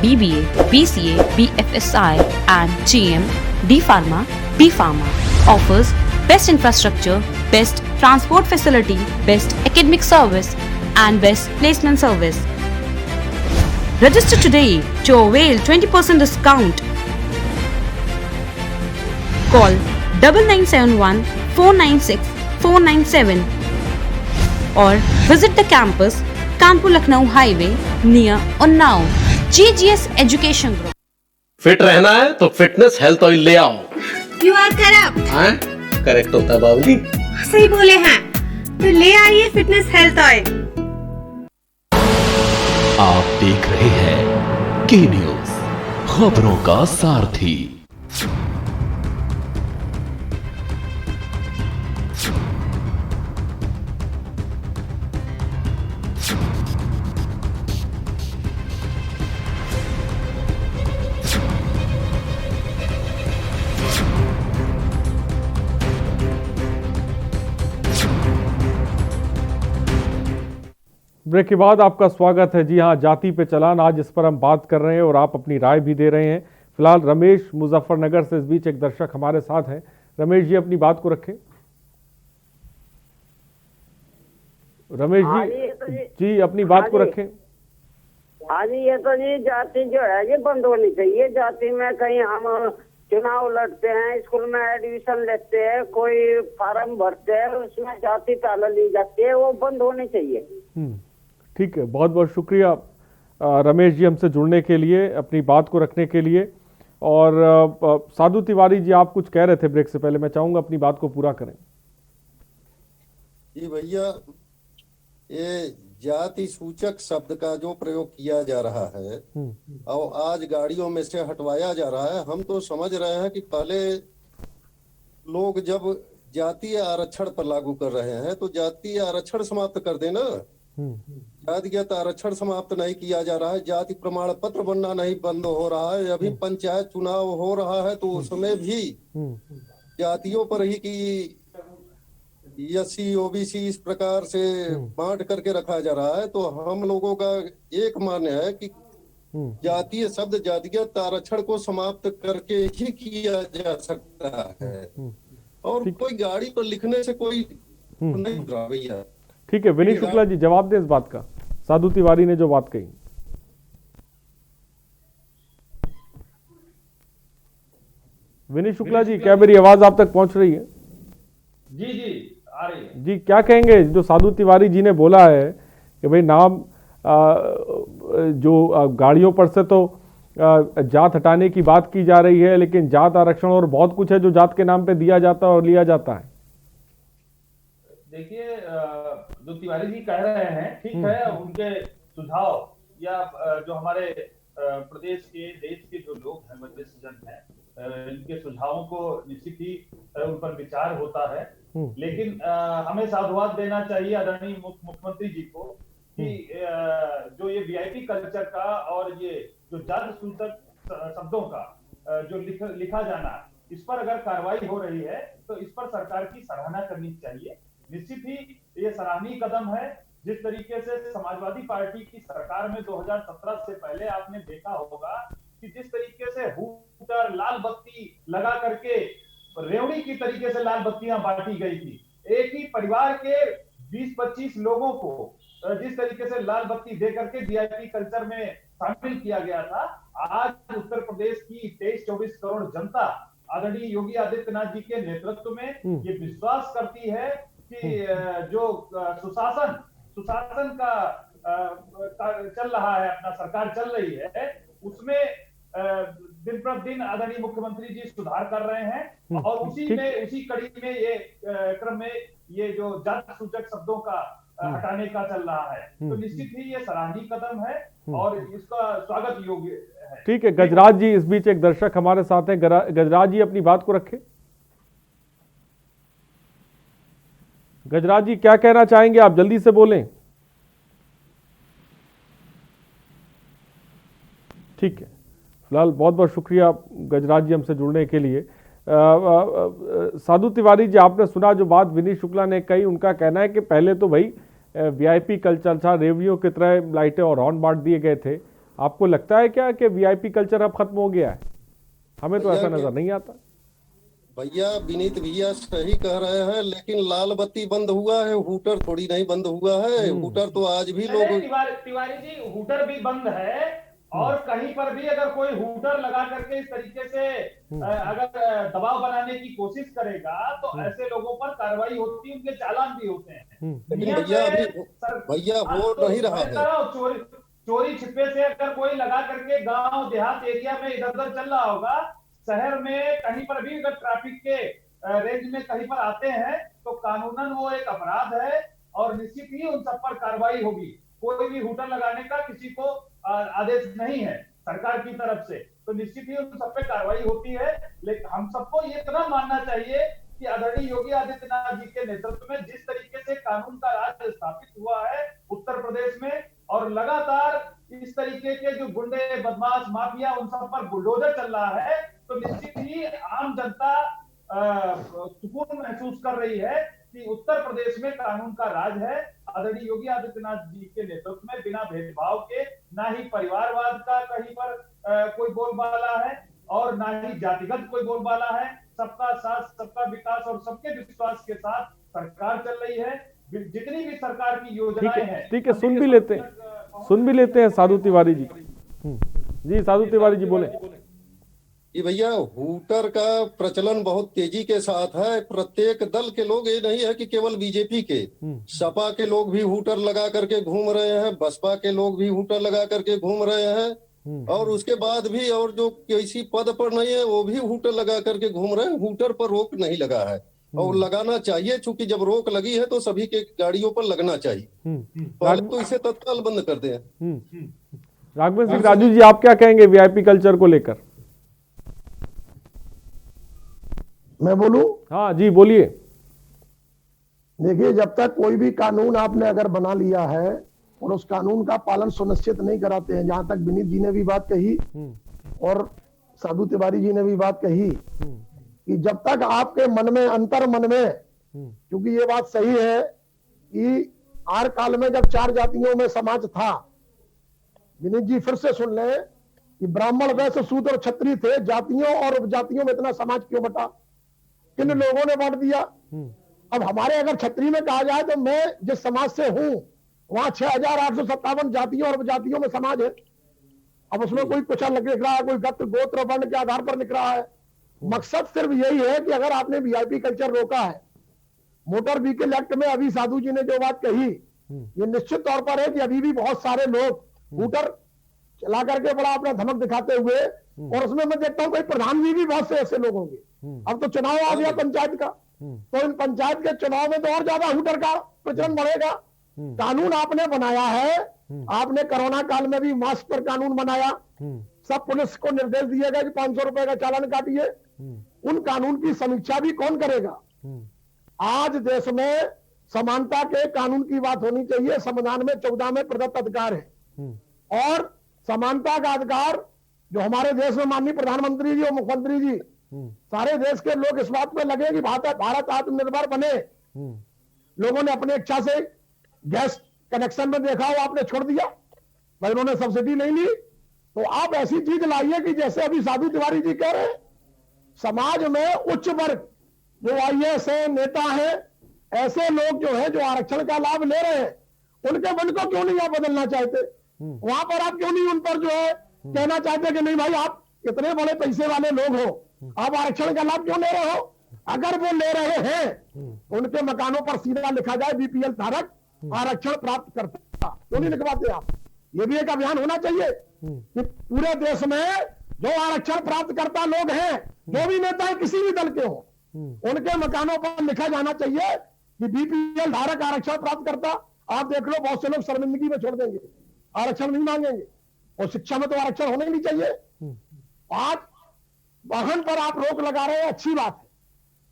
BBA, BCA, BFSI and GM, D Pharma, B Pharma. Offers best infrastructure, best transport facility, best academic service and best placement service. Register today to avail 20% discount. Call 9971 496 497 or visit the campus Kanpur Lucknow Highway near Unnao. GGS Education Group. Fit रहना है तो fitness health oil ले आओ। You are corrupt. हाँ correct होता है बाबूजी। सही बोले हैं, तो ले आइए फिटनेस हेल्थ ऑयल। आप देख रहे हैं के न्यूज, खबरों का सारथी। ब्रेक के बाद आपका स्वागत है। जी हाँ, जाति पे चलान, आज इस पर हम बात कर रहे हैं और आप अपनी राय भी दे रहे हैं। फिलहाल रमेश मुजफ्फरनगर से इस बीच एक दर्शक हमारे साथ हैं। रमेश जी अपनी बात को रखें। रमेश जी अपनी बात को रखें। हाँ जी, ये तो जी जाति जो है ये बंद होनी चाहिए। जाति में कहीं हम चुनाव लड़ते हैं, स्कूल में एडमिशन लेते हैं, कोई फार्म भरते हैं, उसमें जाति ताला ली जाती है, वो बंद होनी चाहिए। ठीक है, बहुत बहुत शुक्रिया रमेश जी हमसे जुड़ने के लिए, अपनी बात को रखने के लिए। और साधु तिवारी जी आप कुछ कह रहे थे ब्रेक से पहले, मैं चाहूंगा अपनी बात को पूरा करें। जी भैया, ये जाति सूचक शब्द का जो प्रयोग किया जा रहा है और आज गाड़ियों में से हटवाया जा रहा है, हम तो समझ रहे हैं कि पहले लोग जब जातीय आरक्षण पर लागू कर रहे हैं तो जातीय आरक्षण समाप्त कर देना। जातिगत आरक्षण समाप्त नहीं किया जा रहा है, जाति प्रमाण पत्र बनना नहीं बंद हो रहा है। अभी पंचायत चुनाव हो रहा है तो उसमें भी जातियों पर ही की SC OBC इस प्रकार से बांट करके रखा जा रहा है। तो हम लोगों का एक मान्य है कि जातीय शब्द जातिगत आरक्षण को समाप्त करके ही किया जा सकता है और कोई गाड़ी पर लिखने से कोई नहीं हो रहा भैया। ठीक है, विनीत शुक्ला जी जवाब दें इस बात का, साधु तिवारी ने जो बात कही। विनीत शुक्ला जी, क्या मेरी आवाज आप तक पहुंच रही है? जी आ रही है। जी, क्या कहेंगे जो साधु तिवारी जी ने बोला है कि भाई नाम जो गाड़ियों पर से तो जात हटाने की बात की जा रही है, लेकिन जात आरक्षण और बहुत कुछ है जो जात के नाम पे दिया जाता है और लिया जाता है। देखिए, जो तिवारी जी कह रहे हैं ठीक है, उनके सुझाव या जो हमारे प्रदेश के देश के जो लोग हैं, वरिष्ठजन हैं, इनके सुझावों को निश्चित ही उन पर विचार होता है। लेकिन हमें साधुवाद देना चाहिए आदरणीय मुख्यमंत्री जी को कि जो ये VIP कल्चर का और ये जो जाति सूचक शब्दों का जो लिखा जाना, इस पर अगर कार्रवाई हो रही है तो इस पर सरकार की सराहना करनी चाहिए। निश्चित ही ये सराहनीय कदम है। जिस तरीके से समाजवादी पार्टी की सरकार में 2017 से पहले आपने देखा होगा कि जिस तरीके से हूटर लाल बत्ती लगा करके रेवड़ी की तरीके से लाल बत्तियां बांटी गई थी, एक ही परिवार के 20-25 लोगों को जिस तरीके से लाल बत्ती दे करके VIP कल्चर में शामिल किया गया था, आज उत्तर प्रदेश की 23-24 करोड़ जनता आदरणीय योगी आदित्यनाथ जी के नेतृत्व में ये विश्वास करती है कि जो सुशासन का चल रहा है, अपना सरकार चल रही है, उसमें दिन प्रतिदिन आदरणीय मुख्यमंत्री जी सुधार कर रहे हैं और उसी कड़ी में ये क्रम में ये जो जाति सूचक शब्दों का हटाने का चल रहा है, तो निश्चित ही ये सराहनीय कदम है और इसका स्वागत योग्य है। ठीक है, गजराज जी इस बीच एक दर्शक हमारे साथ हैं। गजराज जी अपनी बात को रखें। गजराज जी क्या कहना चाहेंगे, आप जल्दी से बोलें। ठीक है, फिलहाल बहुत बहुत शुक्रिया गजराज जी हमसे जुड़ने के लिए। साधु तिवारी जी, आपने सुना जो बात विनीत शुक्ला ने कही। उनका कहना है कि पहले तो भाई VIP कल्चर था, रेवड़ियों की तरह लाइटें और हॉर्न बांट दिए गए थे, आपको लगता है क्या कि वीआईपी कल्चर अब खत्म हो गया है? हमें तो ऐसा नजर नहीं आता। भैया विनीत भैया सही कह रहे हैं, लेकिन लाल बत्ती बंद हुआ है, हूटर थोड़ी नहीं बंद हुआ है। हूटर तो आज भी लोग, तिवारी जी हूटर भी बंद है, और कहीं पर भी अगर कोई हूटर लगा करके इस तरीके से अगर दबाव बनाने की कोशिश करेगा तो ऐसे लोगों पर कार्रवाई होती है, उनके चालान भी होते हैं। भैया हो नहीं रहा है। चोरी छिपे से अगर कोई लगा करके गांव देहात एरिया में इधर उधर चल रहा होगा, शहर में कहीं पर भी अगर ट्रैफिक के रेंज में कहीं पर आते हैं तो कानूनन वो एक अपराध है, और निश्चित ही उन सब पर कार्रवाई होगी। कोई भी हूटर लगाने का किसी को आदेश नहीं है सरकार की तरफ से, तो निश्चित ही उन सब पे कार्रवाई होती है। लेकिन हम सबको ये इतना मानना चाहिए कि आदरणीय योगी आदित्यनाथ जी के नेतृत्व में जिस तरीके से कानून का राज स्थापित हुआ है उत्तर प्रदेश में, और लगातार इस तरीके के जो गुंडे बदमाश माफिया उन सब पर बुलडोजर चल रहा है, तो निश्चित ही आम जनता सुकून महसूस कर रही है कि उत्तर प्रदेश में कानून का राज है। आदरणीय योगी आदित्यनाथ जी के नेतृत्व में बिना भेदभाव के, ना ही परिवारवाद का कहीं पर कोई बोलबाला है और ना ही जातिगत कोई बोलबाला है। सबका साथ, सबका विकास और सबके विश्वास के साथ सरकार चल रही है। जितनी भी सरकार की योजनाएं हैं, ठीक है, सुन भी लेते हैं साधु तिवारी जी। जी साधु तिवारी जी बोले। जी भैया, हूटर का प्रचलन बहुत तेजी के साथ है। प्रत्येक दल के लोग, ये नहीं है कि केवल बीजेपी के, सपा के लोग भी हूटर लगा करके घूम रहे हैं, बसपा के लोग भी हूटर लगा करके घूम रहे हैं, और उसके बाद भी और जो किसी पद पर नहीं है वो भी हूटर लगा करके घूम रहे हैं। हूटर पर रोक नहीं लगा है, और लगाना चाहिए, चूंकि जब रोक लगी है तो सभी के गाड़ियों पर लगना चाहिए। पहले तो इसे तत्काल बंद कर दें। राघवेंद्र सिंह राजू जी, आप क्या कहेंगे वीआईपी कल्चर को लेकर? मैं बोलूं? हाँ जी बोलिए। देखिए, जब तक कोई भी कानून आपने अगर बना लिया है और उस कानून का पालन सुनिश्चित नहीं कराते हैं, जहां तक विनीत जी ने भी बात कही और साधु तिवारी जी ने भी बात कही कि जब तक आपके मन में, अंतर मन में, क्योंकि ये बात सही है कि आर काल में जब 4 जातियों में समाज था, विनीत जी फिर से सुन लें कि ब्राह्मण, वैश्य, शूद्र और क्षत्रिय थे। जातियों और उपजातियों में इतना समाज क्यों बटा? किन लोगों ने बांट दिया? अब हमारे अगर क्षत्रिय में कहा जाए तो मैं जिस समाज से हूं वहां 6857 जातियों और उपजातियों में समाज है। अब उसमें कोई कुछ लिख रहा है, कोई गोत्र वर्ण के आधार पर लिख रहा है। मकसद सिर्फ यही है कि अगर आपने वीआईपी कल्चर रोका है, मोटर व्हीकल एक्ट में अभी साधु जी ने जो बात कही, ये निश्चित तौर पर है कि अभी भी बहुत सारे लोग हूटर चला करके बड़ा अपना धमक दिखाते हुए, और उसमें मैं देखता हूं कोई प्रधान जी भी बहुत से ऐसे लोग होंगे। अब तो चुनाव आ गया पंचायत का, तो इन पंचायत के चुनाव में तो और ज्यादा हूटर का प्रचलन बढ़ेगा। कानून आपने बनाया है, आपने कोरोना काल में भी मास्क पर कानून बनाया, सब पुलिस को निर्देश दिया गया कि 500 रुपए का चालान काटिए। उन कानून की समीक्षा भी कौन करेगा? आज देश में समानता के कानून की बात होनी चाहिए। संविधान में 14 में प्रदत्त अधिकार है, और समानता का अधिकार जो हमारे देश में माननीय प्रधानमंत्री जी और मुख्यमंत्री जी, सारे देश के लोग इस बात में लगे कि भारत आत्मनिर्भर बने। लोगों ने अपनी इच्छा से गैस कनेक्शन में देखा हो आपने छोड़ दिया, भाई उन्होंने सब्सिडी नहीं ली, तो आप ऐसी चीज लाइए कि जैसे अभी साधु तिवारी जी कह रहे हैं, समाज में उच्च वर्ग जो आईएएस है, नेता है, ऐसे लोग जो है जो आरक्षण का लाभ ले रहे हैं, उनके मन को क्यों नहीं आप बदलना चाहते? वहां पर आप क्यों नहीं उन पर जो है कहना चाहते कि नहीं भाई आप इतने बड़े पैसे वाले लोग हो, आप आरक्षण का लाभ क्यों ले रहे हो? अगर वो ले रहे हैं उनके मकानों पर सीधा लिखा जाए बीपीएल धारक आरक्षण प्राप्त करता, क्यों नहीं लिखवाते आप? ये भी एक अभियान होना चाहिए कि पूरे देश में जो आरक्षण प्राप्त करता लोग हैं, जो भी नेता है किसी भी दल के हो, उनके मकानों पर लिखा जाना चाहिए कि बीपीएल धारक आरक्षण प्राप्त करता। आप देख लो बहुत से लोग शर्मिंदगी में छोड़ देंगे, आरक्षण नहीं मांगेंगे, और शिक्षा में तो आरक्षण होना ही नहीं चाहिए। आज वाहन पर आप रोक लगा रहे हैं, अच्छी बात है,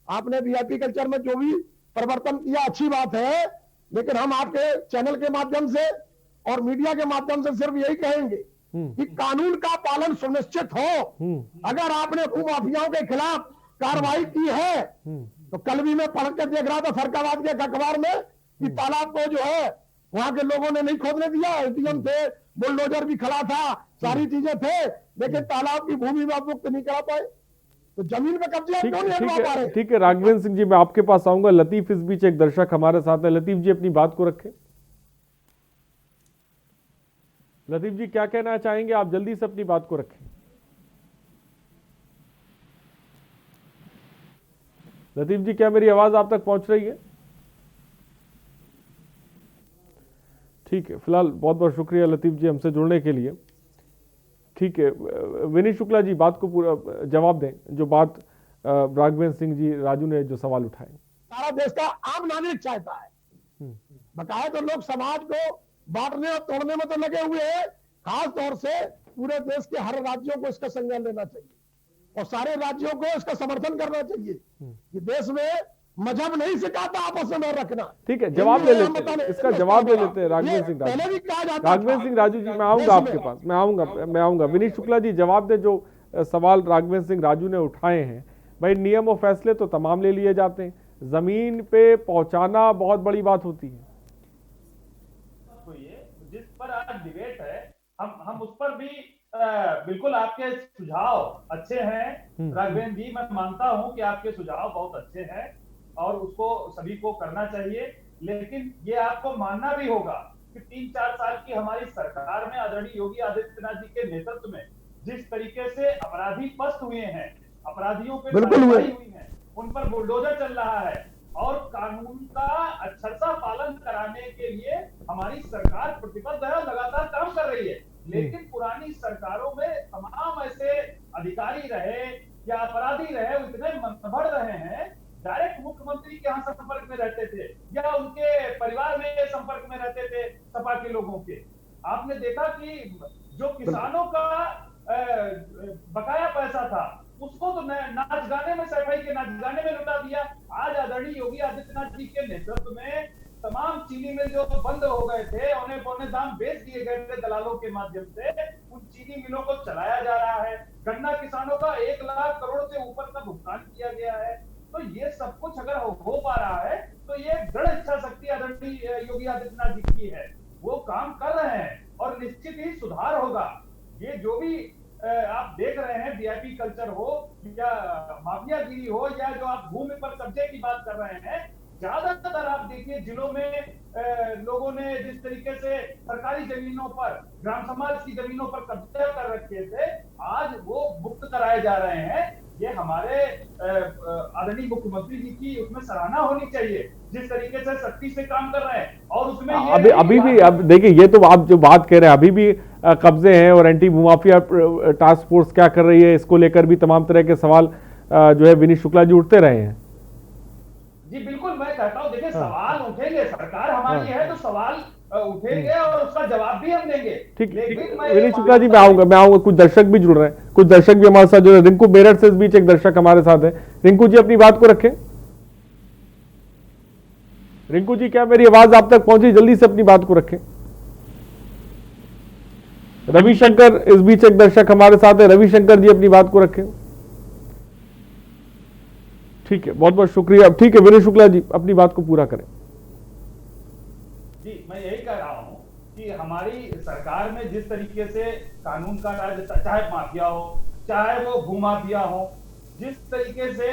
आपने वीआईपी कल्चर में जो भी परिवर्तन किया अच्छी बात है, लेकिन हम आपके चैनल के माध्यम से और मीडिया के माध्यम से सिर्फ यही कहेंगे कि कानून का पालन सुनिश्चित हो। अगर आपने भूमाफियाओं के खिलाफ कार्रवाई की है, तो कल भी मैं पढ़ के देख रहा था फरकाबाद के अखबार में कि तालाब को जो है वहां के लोगों ने नहीं खोदने दिया, एटीएम थे, बुलडोजर भी खड़ा था, सारी चीजें थे, लेकिन तालाब की भूमि में आप मुक्त नहीं करा पाए। तो जमीन पे कब्जे क्यों नहीं हटवा पा रहे? ठीक है राघवेंद्र सिंह जी, मैं आपके पास आऊंगा। लतीफ इस बीच एक दर्शक हमारे साथ है। लतीफ जी अपनी बात को रखें। लतीफ जी क्या कहना चाहेंगे आप? जल्दी से अपनी बात को रखें। लतीफ जी क्या मेरी आवाज आप तक पहुंच रही है? ठीक है, फिलहाल बहुत बहुत शुक्रिया लतीफ जी हमसे जुड़ने के लिए। ठीक है, विनीत शुक्ला जी बात को पूरा जवाब दें, जो बात राघवेंद्र सिंह जी राजू ने जो सवाल उठाए। सारा देश का आम नागरिक चाहता है, बकाया तो लोग समाज को बांटने और तोड़ने में तो लगे हुए हैं। खास तौर से पूरे देश के हर राज्यों को इसका संज्ञान लेना चाहिए और सारे राज्यों को इसका समर्थन करना चाहिए कि देश में मजहब नहीं सिखाता आपस में रखना। ठीक है, जवाब ले लेते हैं, इसका जवाब ले लेते हैं राघवेंद्र सिंह राजू। राघवेंद्र सिंह राजू जी मैं आऊंगा आपके पास, मैं आऊंगा। विनीत शुक्ला जी जवाब दे जो सवाल राघवेंद्र सिंह राजू ने उठाए हैं। भाई नियम और फैसले तो तमाम ले लिए जाते हैं, जमीन पे पहुंचाना बहुत बड़ी बात होती है। तो ये जिस पर आज डिबेट है, हम उस पर भी बिल्कुल आपके सुझाव अच्छे हैं राघवेंद्र जी। मैं मानता हूं कि आपके सुझाव बहुत अच्छे हैं और उसको सभी को करना चाहिए, लेकिन ये आपको मानना भी होगा कि 3-4 साल की हमारी सरकार में आदरणीय योगी आदित्यनाथ जी के नेतृत्व में जिस तरीके से अपराधी पस्त हुए हैं, अपराधियों पे कार्रवाई हुई है, उन पर बुलडोजर चल रहा है और कानून का अक्षरशः पालन कराने के लिए हमारी सरकार प्रतिबद्ध है, लगातार काम कर रही है। लेकिन पुरानी सरकारों में तमाम ऐसे अधिकारी रहे या अपराधी रहे, इतने बढ़ रहे हैं, डायरेक्ट मुख्यमंत्री के यहाँ संपर्क में रहते थे या उनके परिवार में संपर्क में रहते थे सपा के लोगों के। आपने देखा कि जो किसानों का बकाया पैसा था उसको तो नाच गाने में, सफाई के नाच गाने में लुटा दिया। आज आदरणीय योगी आदित्यनाथ जी के नेतृत्व में तमाम चीनी मिल जो बंद हो गए थे, औने पौने दाम बेच दिए गए थे दलालों के माध्यम से, उन चीनी मिलों को चलाया जा रहा है। गन्ना किसानों का 1 लाख करोड़ से ऊपर का भुगतान किया गया है। तो ये सब कुछ अगर हो पा रहा है तो ये दृढ़ इच्छा शक्ति आदरणीय योगी आदित्यनाथ जी की है, वो काम कर रहे हैं और निश्चित ही सुधार होगा। ये जो भी आप देख रहे हैं, वीआईपी कल्चर हो या माफियागिरी हो या जो आप भूमि पर कब्जे की बात कर रहे हैं, ज्यादातर आप देखिए जिलों में लोगों ने जिस तरीके से सरकारी जमीनों पर, ग्राम समाज की जमीनों पर कब्जा कर रखे थे, आज वो मुक्त कराए जा रहे हैं। ये हमारे आदरणीय मुख्यमंत्री जी की उसमें सराहना होनी चाहिए, जिस तरीके से सख्ती से काम कर रहे हैं। और उसमें अभी भी अब देखिए, ये तो आप जो बात कह रहे हैं, अभी भी कब्जे हैं और एंटी भूमाफिया टास्क फोर्स क्या कर रही है, इसको लेकर भी तमाम तरह के सवाल जो है विनीत शुक्ला जी उठते रहे हैं। जी बिल्कुल, मैं कहता हूँ देखिए सवाल उठेंगे, सरकार हमारी है तो सवाल उठेंगे और उसका जवाब भी हम देंगे। ठीक, विनीत शुक्ला जी मैं आऊंगा। कुछ दर्शक भी जुड़ रहे हैं, कुछ दर्शक भी हमारे साथ जुड़ रहे हैं। रिंकू मेरठ से इस बीच एक दर्शक हमारे साथ है। रिंकू जी अपनी बात को रखें। रिंकू जी क्या मेरी आवाज आप तक पहुंची? जल्दी से अपनी बात को रखें। रविशंकर इस बीच एक दर्शक हमारे साथ है। रविशंकर जी अपनी बात को रखें। ठीक है, बहुत बहुत शुक्रिया। ठीक है, विनीत शुक्ला जी अपनी बात को पूरा करें। जी मैं यही कह रहा हूं कि हमारी सरकार में जिस तरीके से कानून का राज, चाहे माफिया हो चाहे वो भूमाफिया हो, जिस तरीके से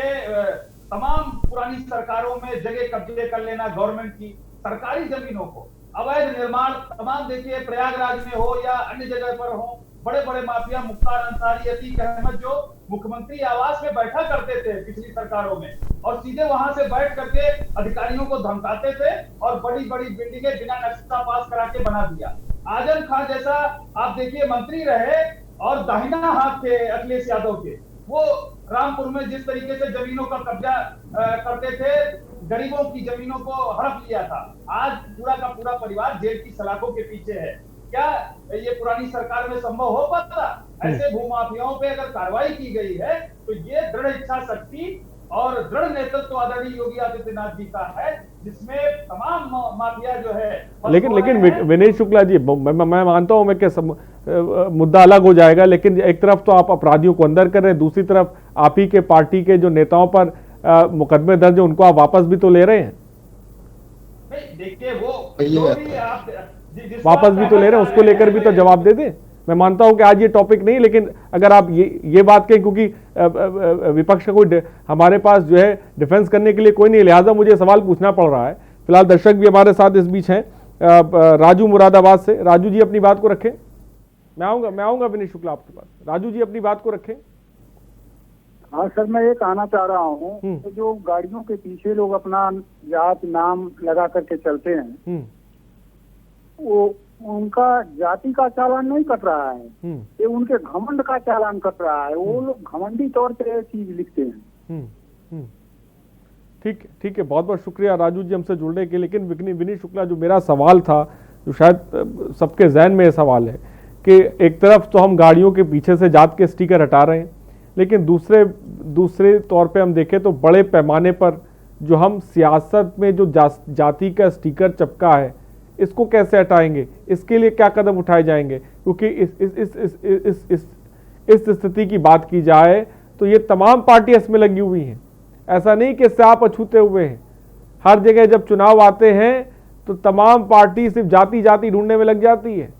तमाम पुरानी सरकारों में जगह कब्जे कर लेना गवर्नमेंट की, सरकारी जमीनों को अवैध निर्माण तमाम देखिए प्रयागराज में हो या अन्य जगह पर हो, बड़े बड़े माफिया मुख्तार अंसारी, अतीक अहमद जो मुख्यमंत्री आवास में बैठा करते थे पिछली सरकारों में और सीधे वहां से बैठ करके अधिकारियों को धमकाते थे और बड़ी बड़ी बिल्डिंगें बिना नक्शा पास करा के बना दिया। आजम खान जैसा आप देखिए मंत्री रहे और दाहिना हाथ थे अखिलेश यादव के, वो रामपुर में जिस तरीके से जमीनों का कब्जा करते थे, गरीबों की जमीनों को हड़प लिया था। आज पूरा का पूरा परिवार जेल की सलाखों के पीछे है। क्या ये पुरानी सरकार में संभव हो पाता? ऐसे भूमाफियाओं पे अगर कार्रवाई की गई है तो ये दृढ़ इच्छा शक्ति और दृढ़ नेतृत्व आदरणीय योगी आदित्यनाथ जी का है, जिसमें तमाम माफिया जो है। लेकिन विनीत शुक्ला जी मैं मानता हूं मैं कि मुद्दा अलग हो जाएगा, लेकिन एक तरफ तो आप अपराधियों को अंदर कर रहे हैं, दूसरी तरफ आप ही के पार्टी के जो नेताओं पर मुकदमे दर्ज है उनको आप वापस भी तो ले रहे हैं। नहीं देखिए वो जो भी आप वापस भी तो ले रहे हैं, उसको लेकर भी तो जवाब दे दें। मैं मानता हूं कि आज ये टॉपिक नहीं, लेकिन अगर आप ये बात कहें, क्योंकि विपक्ष का कोई हमारे पास जो है डिफेंस करने के लिए कोई नहीं, लिहाजा मुझे सवाल पूछना पड़ रहा है। फिलहाल दर्शक भी हमारे साथ इस बीच हैं, राजू मुरादाबाद से। राजू जी अपनी बात को रखें। मैं आऊंगा विनीत शुक्ला आपके पास। राजू जी अपनी बात को रखें। हाँ सर, मैं ये कहना चाह रहा हूँ कि जो गाड़ियों के पीछे लोग अपना जात नाम लगा करके चलते हैं, वो उनका जाति का चालान नहीं कट रहा है, ये उनके घमंड का चालान कट रहा है। वो लोग घमंडी तौर पे चीज लिखते हैं। ठीक है, बहुत बहुत शुक्रिया राजू जी हमसे जुड़ने के। लेकिन विनीत शुक्ला, जो मेरा सवाल था, जो शायद सबके जहन में ये सवाल है कि एक तरफ तो हम गाड़ियों के पीछे से जात के स्टिकर हटा रहे हैं, लेकिन दूसरे तौर पे हम देखें तो बड़े पैमाने पर जो हम सियासत में जो जाति का स्टिकर चिपका है, इसको कैसे हटाएंगे, इसके लिए क्या कदम उठाए जाएंगे? क्योंकि इस स्थिति की बात की जाए तो ये तमाम पार्टियां इसमें लगी हुई हैं। ऐसा नहीं कि सांप अछूते हुए हैं। हर जगह जब चुनाव आते हैं तो तमाम पार्टी सिर्फ जाति ढूंढने में लग जाती है।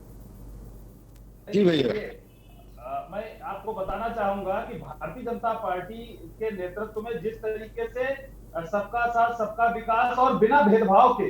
जी भैया, मैं आपको बताना चाहूंगा कि भारतीय जनता पार्टी के नेतृत्व में जिस तरीके से सबका साथ सबका विकास और बिना भेदभाव के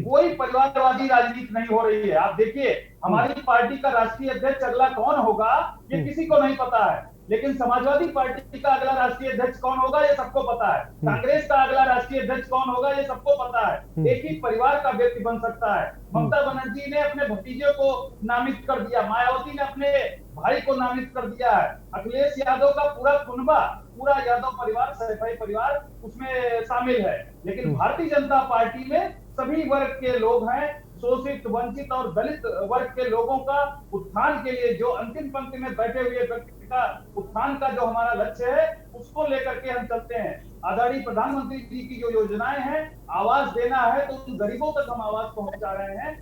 कोई परिवारवादी राजनीति नहीं हो रही है। आप देखिए, हमारी पार्टी का राष्ट्रीय अध्यक्ष अगला कौन होगा ये किसी को नहीं पता है, लेकिन समाजवादी पार्टी का अगला राष्ट्रीय अध्यक्ष कौन होगा ये सबको पता है। कांग्रेस का अगला राष्ट्रीय अध्यक्ष कौन होगा ये सबको पता है। एक ही परिवार का व्यक्ति बन सकता है। ममता बनर्जी ने अपने भतीजे को नामित कर दिया, मायावती ने अपने भाई को नामित कर दिया है, अखिलेश यादव का पूरा कुनबा, पूरा यादव परिवार, सैफई परिवार उसमें शामिल है। लेकिन भारतीय जनता पार्टी में सभी वर्ग के लोग हैं। शोषित, वंचित और दलित वर्ग के लोगों का उत्थान के लिए, जो अंतिम पंक्ति में बैठे हुए व्यक्ति का उत्थान का जो हमारा लक्ष्य है, उसको लेकर के हम चलते हैं। आदरणीय प्रधानमंत्री जी की जो योजनाएं हैं, आवाज देना है तो उन गरीबों तक हम आवाज पहुंचा रहे हैं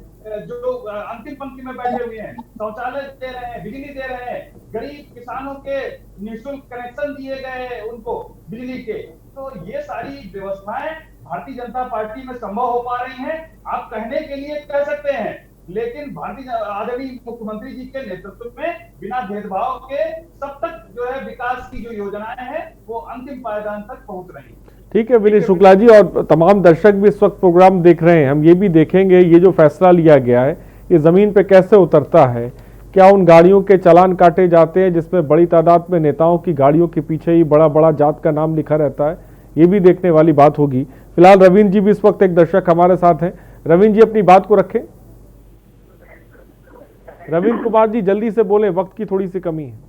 जो अंतिम पंक्ति में बैठे हुए हैं। शौचालय दे रहे हैं, बिजली दे रहे हैं, गरीब किसानों के निःशुल्क कनेक्शन दिए गए उनको बिजली के। तो ये सारी व्यवस्थाएं भारतीय जनता पार्टी में संभव हो पा रही हैं। आप कहने के लिए कह सकते हैं, लेकिन भारतीय आदरणीय मुख्यमंत्री जी के नेतृत्व में बिना भेदभाव के सब तक जो है विकास की जो योजनाएं हैं वो अंतिम पायदान तक पहुंच रही हैं। ठीक है विनीत शुक्ला जी, और तमाम दर्शक भी इस वक्त प्रोग्राम देख रहे हैं। हम ये भी देखेंगे ये जो फैसला लिया गया है ये जमीन पे कैसे उतरता है। क्या उन गाड़ियों के चालान काटे जाते हैं जिसमें बड़ी तादाद में नेताओं की गाड़ियों के पीछे ही बड़ा बड़ा जात का नाम लिखा रहता है? ये भी देखने वाली बात होगी। फिलहाल रवींद्र जी भी इस वक्त एक दर्शक हमारे साथ हैं। रवींद्र जी अपनी बात को रखें। रवींद्र कुमार जी जल्दी से बोलें, वक्त की थोड़ी सी कमी है।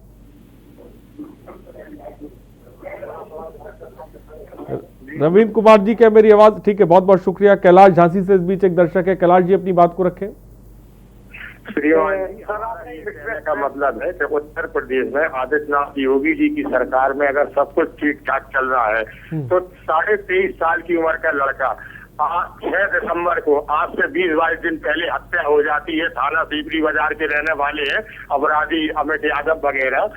रवींद्र कुमार जी, क्या मेरी आवाज ठीक है? बहुत बहुत शुक्रिया। कैलाश झांसी से इस बीच एक दर्शक है। कैलाश जी अपनी बात को रखें। का मतलब है कि उत्तर प्रदेश में आदित्यनाथ योगी जी की सरकार में अगर सब कुछ ठीक ठाक चल रहा है तो 23.5 साल की उम्र का लड़का 6 दिसंबर को, आज से 20-22 दिन पहले हत्या हो जाती है। थाना सीपरी बाजार के रहने वाले हैं अपराधी अमित यादव वगैरह।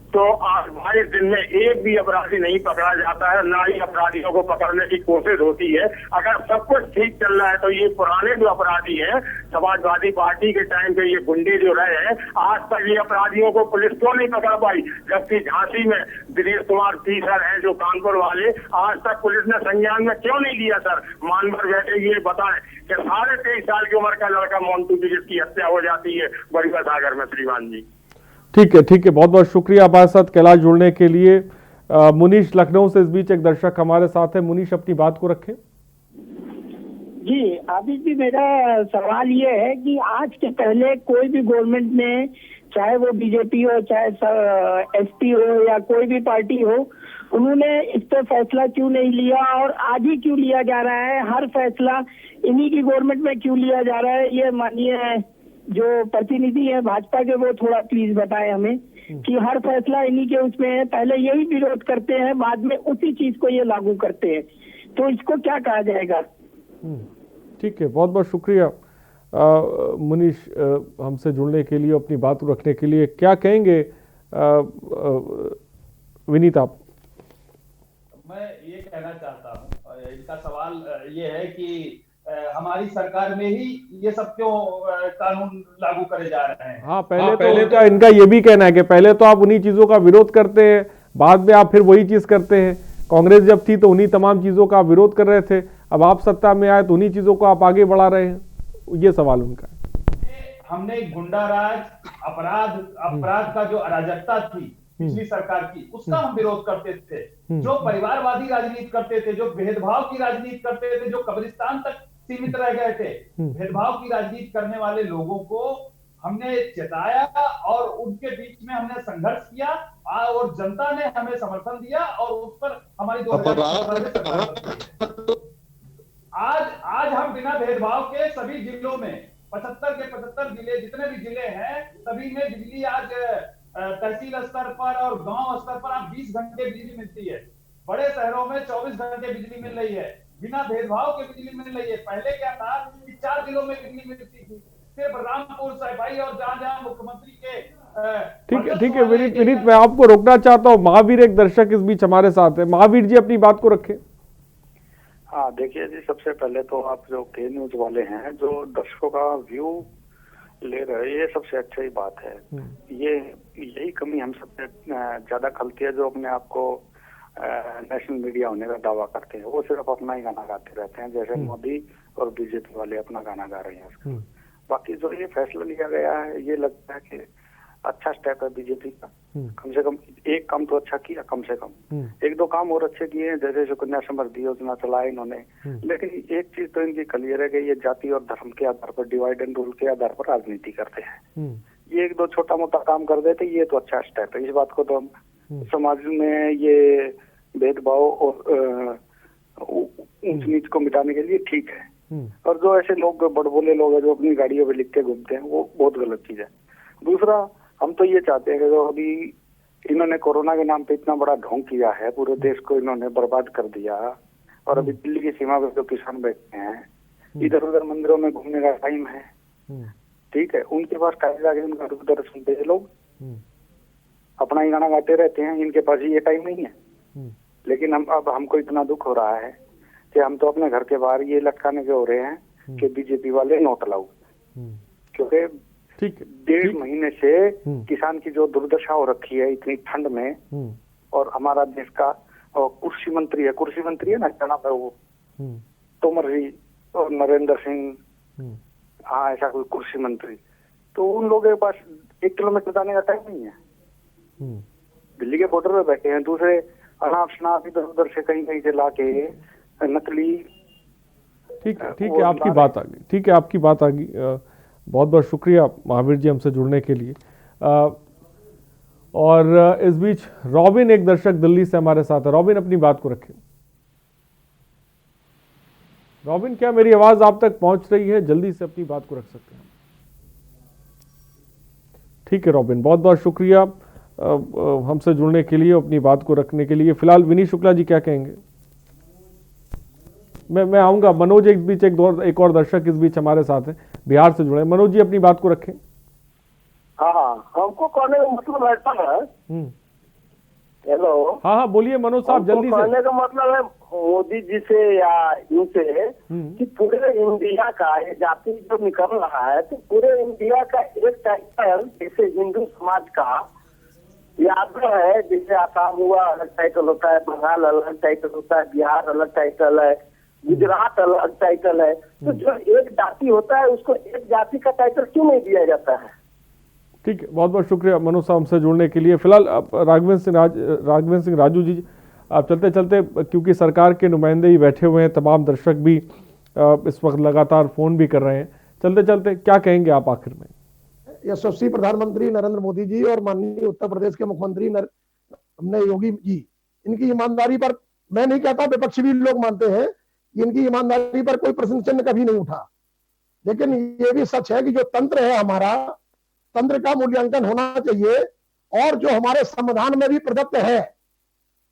तो आज 22 दिन में एक भी अपराधी नहीं पकड़ा जाता है, ना ही अपराधियों को पकड़ने की कोशिश होती है। अगर सब कुछ ठीक चल रहा है तो ये पुराने जो अपराधी हैं, समाजवादी पार्टी के टाइम पे ये गुंडे जो रहे हैं, आज तक ये अपराधियों को पुलिस क्यों नहीं पकड़ पाई? जबकि झांसी में दिनेश कुमार तीसर है जो कानपुर वाले, आज तक पुलिस ने संज्ञान में क्यों नहीं लिया? सर मान भर बैठे ये बताएं कि 23.5 साल की उम्र का लड़का मोन्टू की जिसकी हत्या हो जाती है बड़ीवा सागर में। श्रीमान जी ठीक है, बहुत बहुत शुक्रिया हमारे साथ कैलाश जुड़ने के लिए। मुनीश लखनऊ से इस बीच एक दर्शक हमारे साथ है। मुनीश अपनी बात को रखें। जी अभी भी मेरा सवाल ये है कि आज के पहले कोई भी गवर्नमेंट ने, चाहे वो बीजेपी हो चाहे एसपी हो या कोई भी पार्टी हो, उन्होंने इस पर फैसला क्यों नहीं लिया और आज ही क्यों लिया जा रहा है? हर फैसला इन्हीं की गवर्नमेंट में क्यों लिया जा रहा है? ये माननीय जो प्रतिनिधि है भाजपा के, वो थोड़ा प्लीज बताएं हमें कि हर फैसला इन्हीं के उसमें है। पहले यही विरोध करते हैं, बाद में उसी चीज को ये लागू करते हैं, तो इसको क्या कहा जाएगा? ठीक है, बहुत बहुत शुक्रिया मुनीश हमसे जुड़ने के लिए, अपनी बात रखने के लिए। क्या कहेंगे विनीत आप? मैं ये कहना चाहता हूँ, इनका सवाल ये है कि हमारी सरकार में ही ये सब क्यों कानून लागू करे जा रहे हैं। हाँ, पहले तो इनका ये भी कहना है कि पहले तो आप उन्हीं चीजों का विरोध करते हैं, बाद में आप फिर वही चीज करते हैं। कांग्रेस जब थी तो उन्हीं तमाम चीजों का विरोध कर रहे थे, अब आप सत्ता में आए तो उन्हीं चीजों को आप आगे बढ़ा रहे हैं, ये सवाल उनका है। हमने गुंडा राज, अपराध का जो अराजकता थी पिछली सरकार की, उसका हम विरोध करते थे। जो परिवारवादी राजनीति करते थे, जो भेदभाव की राजनीति करते थे, जो कब्रिस्तान तक सीमित रह गए थे, भेदभाव की राजनीति करने वाले लोगों को हमने चेताया और उनके बीच में हमने संघर्ष किया और जनता ने हमें समर्थन दिया और उस पर हमारी आज हम बिना भेदभाव के सभी जिलों में 75 के 75 जिले, जितने भी जिले हैं सभी में बिजली आज तहसील स्तर पर और गांव स्तर पर आप 20 घंटे बिजली मिलती है। बड़े शहरों में 24 घंटे बिजली मिल रही है, बिना भेदभाव के बिजली मिल रही है। पहले क्या था कि 4 जिलों में बिजली मिलती थी, सिर्फ रामपुर, सैफई और जहां मुख्यमंत्री के। ठीक है विनीत, मैं आपको रोकना चाहता हूँ। महावीर एक दर्शक इस बीच हमारे साथ है। महावीर जी अपनी बात को रखें। हाँ देखिए जी, सबसे पहले तो आप जो के न्यूज वाले हैं जो दर्शकों का व्यू ले रहे हैं, ये सबसे अच्छा ही बात है। यही कमी हम सबसे ज्यादा खलती है, जो अपने आप को नेशनल मीडिया होने का दावा करते हैं। वो सिर्फ अपना ही गाना गाते रहते हैं, जैसे मोदी और बीजेपी वाले अपना गाना गा रहे हैं। बाकी जो ये फैसला लिया गया है, ये लगता है कि अच्छा स्टेप है बीजेपी का। कम से कम एक काम तो अच्छा किया, कम से कम 1-2 काम और अच्छे किए हैं, जैसे सुकन्या समृद्धि योजना चलाए इन्होंने। लेकिन एक चीज तो इनकी क्लियर है कि ये जाति और धर्म के आधार पर, डिवाइड एंड रूल के आधार पर राजनीति करते हैं। ये 1-2 छोटा मोटा काम कर देते, ये तो अच्छा स्टेप है। इस बात को तो हम समाज में ये भेदभाव और ऊंच नीच को मिटाने के लिए ठीक है। और जो ऐसे लोग बड़बोले लोग हैं जो अपनी गाड़ियों पे लिख के घूमते हैं, वो बहुत गलत चीज है। दूसरा, हम तो ये चाहते हैं कि जो अभी इन्होंने कोरोना के नाम पे इतना बड़ा ढोंग किया है, पूरे देश को इन्होंने बर्बाद कर दिया, और अभी दिल्ली की सीमा पे जो किसान बैठे हैं, इधर उधर मंदिरों में घूमने का टाइम है, ठीक है, उनके पास टाइम जाके उनका रूप दर्शन सुनते हैं लोग, अपना ही गाना गाते रहते हैं, इनके पास ये टाइम नहीं है। लेकिन अब हमको इतना दुख हो रहा है कि हम तो अपने घर के बाहर ये लटकाने के हो रहे हैं कि बीजेपी वाले नोट लाओ, क्योंकि 1.5 महीने से किसान की जो दुर्दशा हो रखी है इतनी ठंड में, और हमारा देश का कृषि मंत्री है ना, क्या नाम है वो, तोमर जी और नरेंद्र सिंह, हाँ ऐसा कोई कृषि मंत्री, तो उन लोगों के पास 1 किलोमीटर जाने का टाइम नहीं है। दिल्ली के बॉर्डर पे बैठे हैं, दूसरे अनाप शनाप इधर उधर से कहीं से ला के नकली। ठीक है, आपकी बात आ गई। ठीक है, आपकी बात आ गई। बहुत बहुत शुक्रिया महावीर जी हमसे जुड़ने के लिए। और इस बीच रॉबिन एक दर्शक दिल्ली से हमारे साथ है। रॉबिन अपनी बात को रखें। रॉबिन, क्या मेरी आवाज आप तक पहुंच रही है? जल्दी से अपनी बात को रख सकते हैं। ठीक है रॉबिन, बहुत बहुत शुक्रिया हमसे जुड़ने के लिए, अपनी बात को रखने के लिए। फिलहाल विनीत शुक्ला जी क्या कहेंगे? मैं आऊंगा। मनोज एक बीच एक और दर्शक इस बीच हमारे साथ है, बिहार से जुड़े। मनोज जी अपनी बात को रखें। हाँ, हमको कहने का मतलब ऐसा है। हेलो, हाँ बोलिए मनोज साहब, जल्दी से। कहने का मतलब है मोदी जी से या इनसे कि पूरे इंडिया का ये जाति जो निकल रहा है, तो पूरे इंडिया का एक टाइटल जैसे हिंदू समाज का यादव है, जैसे आसाम हुआ अलग टाइटल होता है, बंगाल अलग टाइटल होता है, बिहार अलग टाइटल है, गुजरात अलग टाइटल है। तो जो एक जाति होता है उसको एक जाति का टाइटल क्यों नहीं दिया जाता है? ठीक है, बहुत बहुत शुक्रिया मनोज साहब हमसे जुड़ने के लिए। फिलहाल राघवेंद्र सिंह राजू जी, आप चलते चलते, क्योंकि सरकार के नुमाइंदे ही बैठे हुए हैं, तमाम दर्शक भी इस वक्त लगातार फोन भी कर रहे हैं, चलते चलते क्या कहेंगे आप आखिर में? यशस्वी प्रधानमंत्री नरेंद्र मोदी जी और माननीय उत्तर प्रदेश के मुख्यमंत्री हमने योगी जी, इनकी ईमानदारी पर, मैं नहीं कहता, विपक्षी भी लोग मानते हैं कि इनकी ईमानदारी पर कोई प्रश्न चिन्ह कभी नहीं उठा। लेकिन ये भी सच है कि जो तंत्र है हमारा, तंत्र का मूल्यांकन होना चाहिए, और जो हमारे संविधान में भी प्रदत्त है,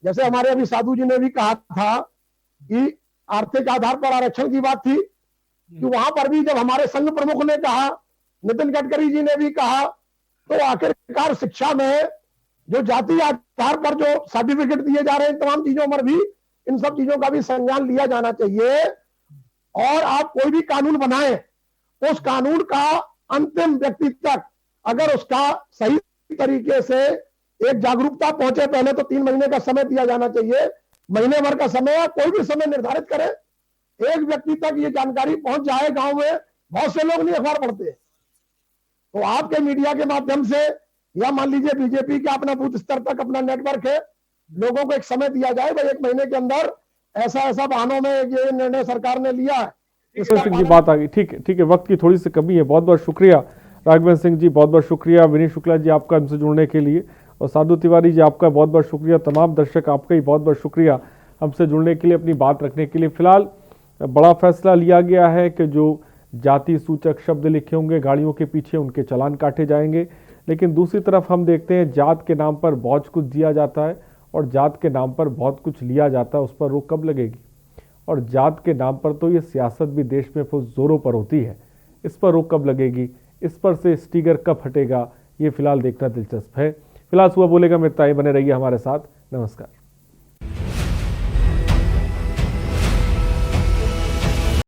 जैसे हमारे अभी साधु जी ने भी कहा था कि आर्थिक आधार पर आरक्षण की बात थी, कि वहां पर भी जब हमारे संघ प्रमुख ने कहा, नितिन गडकरी जी ने भी कहा, तो आखिरकार शिक्षा में जो जाति आधार पर जो सर्टिफिकेट दिए जा रहे हैं, तमाम चीजों पर भी इन सब चीजों का भी संज्ञान लिया जाना चाहिए। और आप कोई भी कानून बनाए, उस कानून का अंतिम व्यक्ति तक अगर उसका सही तरीके से एक जागरूकता पहुंचे, पहले तो 3 महीने का समय दिया जाना चाहिए, महीने भर का समय या कोई भी समय निर्धारित करें, एक व्यक्ति तक ये जानकारी पहुंच जाए। गांव में बहुत से लोग नहीं अखबार पढ़ते, तो आपके मीडिया के माध्यम से या मान लीजिए बीजेपी का अपना बूथ स्तर तक अपना नेटवर्क है, लोगों को एक समय दिया जाए, भाई 1 महीने के अंदर ऐसा वाहनों में ये निर्णय सरकार ने लिया है। सिंह जी बात आ गई, ठीक है, वक्त की थोड़ी सी कमी है। बहुत बहुत शुक्रिया राघवेंद्र सिंह जी, बहुत बहुत शुक्रिया विनीत शुक्ला जी आपका हमसे जुड़ने के लिए, और साधु तिवारी जी आपका बहुत बहुत शुक्रिया, तमाम दर्शक आपका ही बहुत बहुत शुक्रिया हमसे जुड़ने के लिए, अपनी बात रखने के लिए। फिलहाल बड़ा फैसला लिया गया है कि जो जाति सूचक शब्द लिखे होंगे गाड़ियों के पीछे, उनके चालान काटे जाएंगे। लेकिन दूसरी तरफ हम देखते हैं जात के नाम पर बहुत कुछ दिया जाता है और जात के नाम पर बहुत कुछ लिया जाता है, उस पर रोक कब लगेगी? और जात के नाम पर तो ये सियासत भी देश में फुल जोरों पर होती है, इस पर रोक कब लगेगी? इस पर से स्टिकर कब हटेगा? ये फिलहाल देखना दिलचस्प है। फिलहाल सुबह बोलेगा में बने रहिए हमारे साथ। नमस्कार।